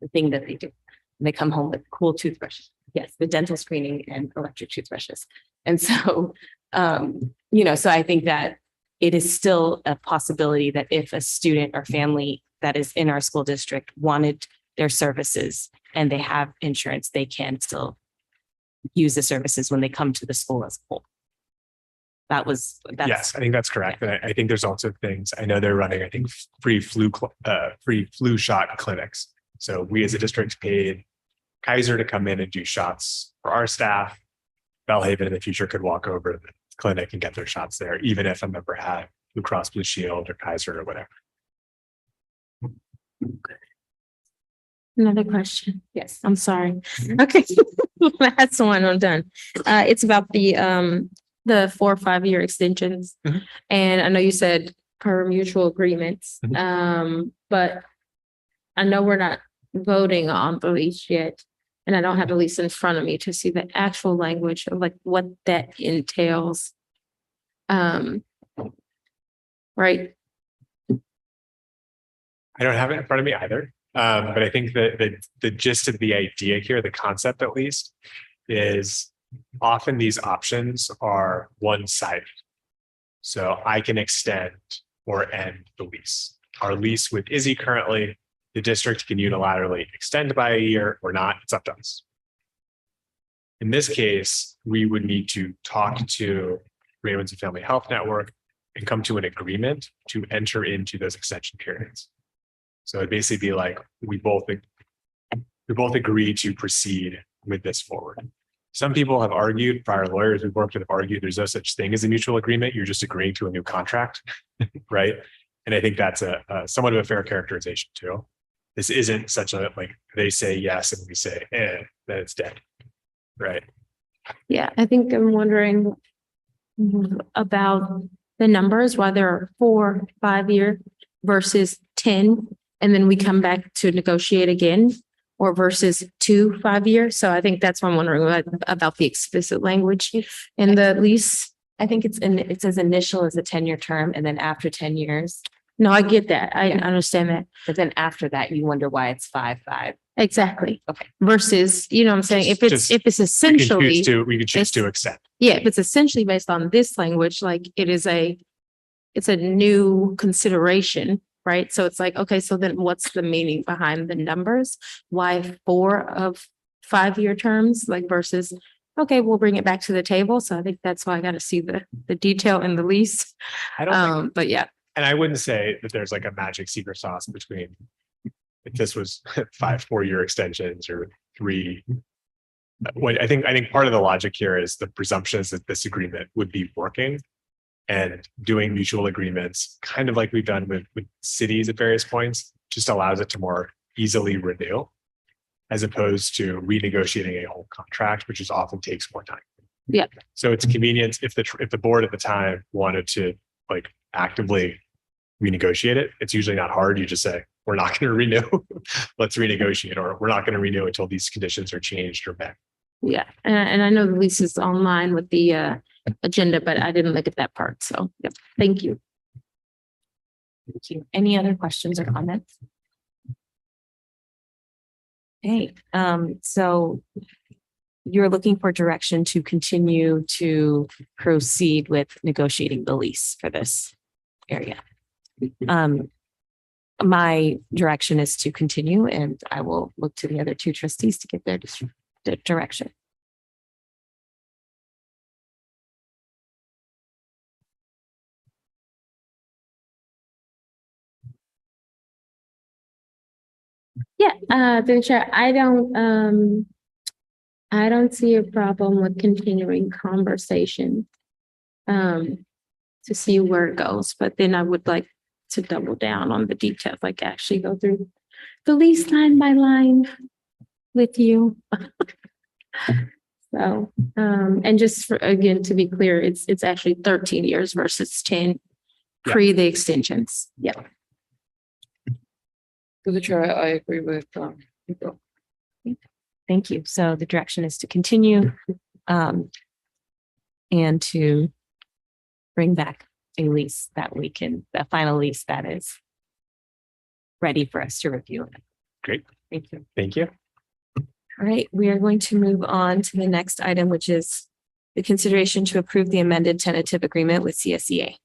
the thing that they do. And they come home with cool toothbrushes. Yes, the dental screening and electric toothbrushes. And so, so I think that it is still a possibility that if a student or family that is in our school district wanted their services and they have insurance, they can still use the services when they come to the school as a whole. Yes, I think that's correct. And I think there's also things, I know they're running, I think, free flu shot clinics. So we as a district paid Kaiser to come in and do shots for our staff. Bellhaven in the future could walk over to the clinic and get their shots there, even if a member had Blue Cross Blue Shield or Kaiser or whatever. Another question. Yes. I'm sorry. Okay. Last one, I'm done. It's about the 4 or 5 year extensions. Mhm. And I know you said per mutual agreements. But I know we're not voting on the lease yet. And I don't have the lease in front of me to see the actual language of like what that entails. Right. I don't have it in front of me either. But I think that the gist of the idea here, the concept at least, is often these options are one-sided. So I can extend or end the lease. Our lease with Izzy currently, the district can unilaterally extend by a year or not. It's up to us. In this case, we would need to talk to Ravenswood Family Health Network and come to an agreement to enter into those extension periods. So it'd basically be like, we both agree to proceed with this forward. Some people have argued, prior lawyers we've worked with have argued there's no such thing as a mutual agreement. You're just agreeing to a new contract, right? And I think that's a somewhat of a fair characterization too. This isn't such a, like, they say yes and we say, then it's dead, right? Yeah, I think I'm wondering about the numbers, why there are 4, 5 year versus 10, and then we come back to negotiate again, or versus 2 5 years. So I think that's what I'm wondering about the explicit language in the lease. I think it's as initial as a 10-year term, and then after 10 years, No, I get that. I understand that. but then after that, you wonder why it's 5-5. Exactly. Okay. Versus, you know what I'm saying? If it's We can essentially, we can choose to extend. yeah, if it's essentially based on this language, like it's a new consideration, right? So it's like, okay, so then what's the meaning behind the numbers? Why 4 of 5 year terms, like versus, okay, we'll bring it back to the table. So I think that's why I got to see the detail in the lease. I don't think, But yeah, and I wouldn't say that there's like a magic secret sauce between if this was 5 4-year extensions or 3. What I think part of the logic here is the presumption is that this agreement would be working, and doing mutual agreements, kind of like we've done with cities at various points, just allows it to more easily renew, as opposed to renegotiating a whole contract, which is often takes more time. Yeah. So it's convenience if the board at the time wanted to like actively renegotiate it. It's usually not hard. You just say, we're not going to renew. Let's renegotiate, or we're not going to renew until these conditions are changed or met. Yeah, and I know the lease is online with the agenda, but I didn't look at that part. So, yep, thank you. Thank you. Any other questions or comments? Okay, so you're looking for direction to continue to proceed with negotiating the lease for this area. My direction is to continue, and I will look to the other two trustees to get their direction. Yeah, through the chair, I don't see a problem with continuing conversation. To see where it goes, but then I would like to double down on the details, like actually go through the lease line by line with you. So, and just for, again, to be clear, it's actually 13 years versus 10 pre the extensions. Yep. Through the chair, I agree with, Nico. Thank you. So the direction is to continue, and to bring back a lease that we can, a final lease that is ready for us to review. Great. Thank you. Thank you. All right, we are going to move on to the next item, which is the consideration to approve the amended tentative agreement with CSEA.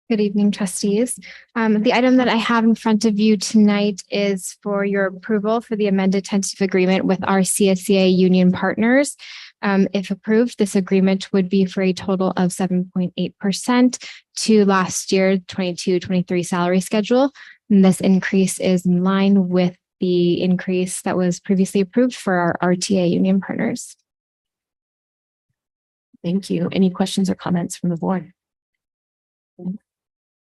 Good evening, trustees. The item that I have in front of you tonight is for your approval for the amended tentative agreement with our CSEA union partners. If approved, this agreement would be for a total of 7.8% to last year 22-23 salary schedule. And this increase is in line with the increase that was previously approved for our RTA union partners. Thank you. Any questions or comments from the board?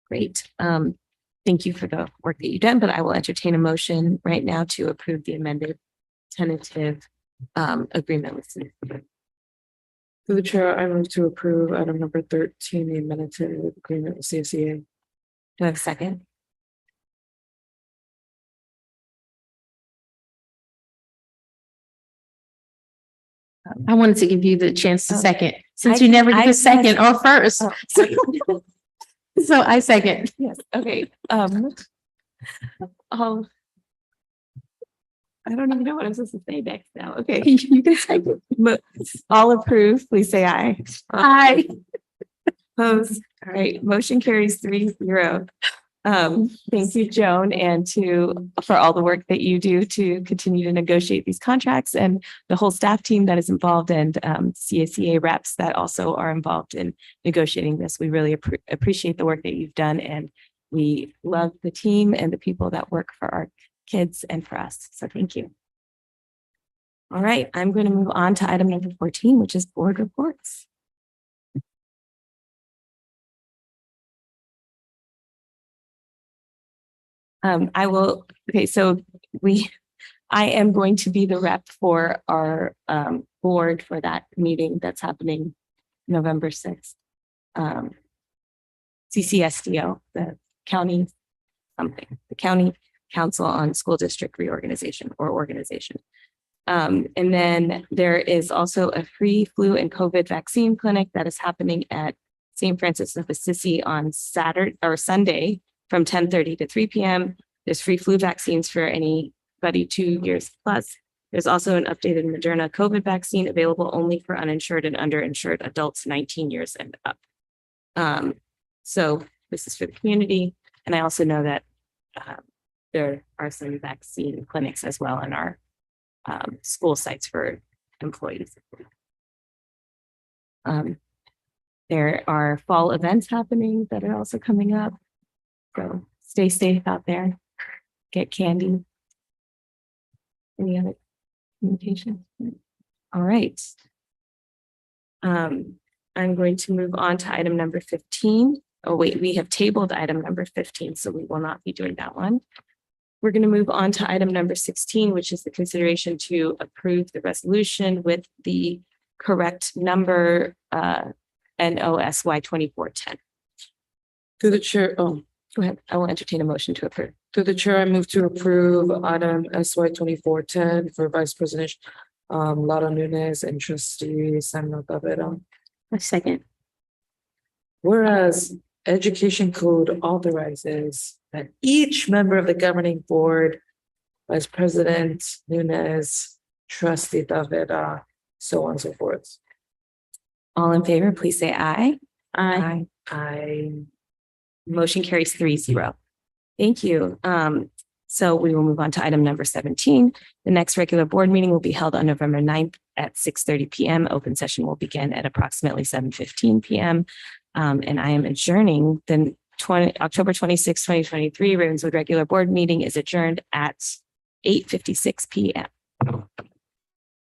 Great. Thank you for the work that you've done, but I will entertain a motion right now to approve the amended tentative agreement with CSEA. Through the chair, I move to approve item number 13, the amended tentative agreement with CSEA. Do I have a second? I wanted to give you the chance to Oh. second, since I- you never I- give a second or first. Oh. So I second. Yes, okay. Oh. I don't even know what I'm supposed to say next now. Okay, you can second. All approved, please say aye. Aye. Opposed? All right, motion carries 3-0. Thank you, Joan, and for all the work that you do to continue to negotiate these contracts, and the whole staff team that is involved, and CSEA reps that also are involved in negotiating this. We really appreciate the work that you've done, and we love the team and the people that work for our kids and for us. So thank you. All right, I'm going to move on to item number 14, which is board reports. I am going to be the rep for our board for that meeting that's happening November 6th. CCSDO, the county Council on School District Reorganization or Organization. And then there is also a free flu and COVID vaccine clinic that is happening at St. Francis of Assisi on Saturday or Sunday from 10:30 to 3 p.m. There's free flu vaccines for anybody 2 years plus. There's also an updated Moderna COVID vaccine available only for uninsured and underinsured adults 19 years and up. So this is for the community. And I also know that there are some vaccine clinics as well in our school sites for employees. There are fall events happening that are also coming up. So stay safe out there. Get candy. Any other communication? All right. I'm going to move on to item number 15. Oh, wait, we have tabled item number 15, so we will not be doing that one. We're going to move on to item number 16, which is the consideration to approve the resolution with the correct number, NOSY 2410. Through the chair, oh, Go ahead. I will entertain a motion to approve. through the chair, I move to approve item SY 2410 for Vice President Laura Nunez and trustee Samuel Gavetta. A second. Whereas education code authorizes that each member of the governing board, Vice President Nunez, trustee Gavetta, so on and so forth. All in favor, please say aye. Aye. I Motion carries 3-0. Thank you. So we will move on to item number 17. The next regular board meeting will be held on November 9th at 6:30 PM. Open session will begin at approximately 7:15 PM. And I am adjourning the October 26, 2023 Ravenswood regular board meeting is adjourned at 8:56 PM.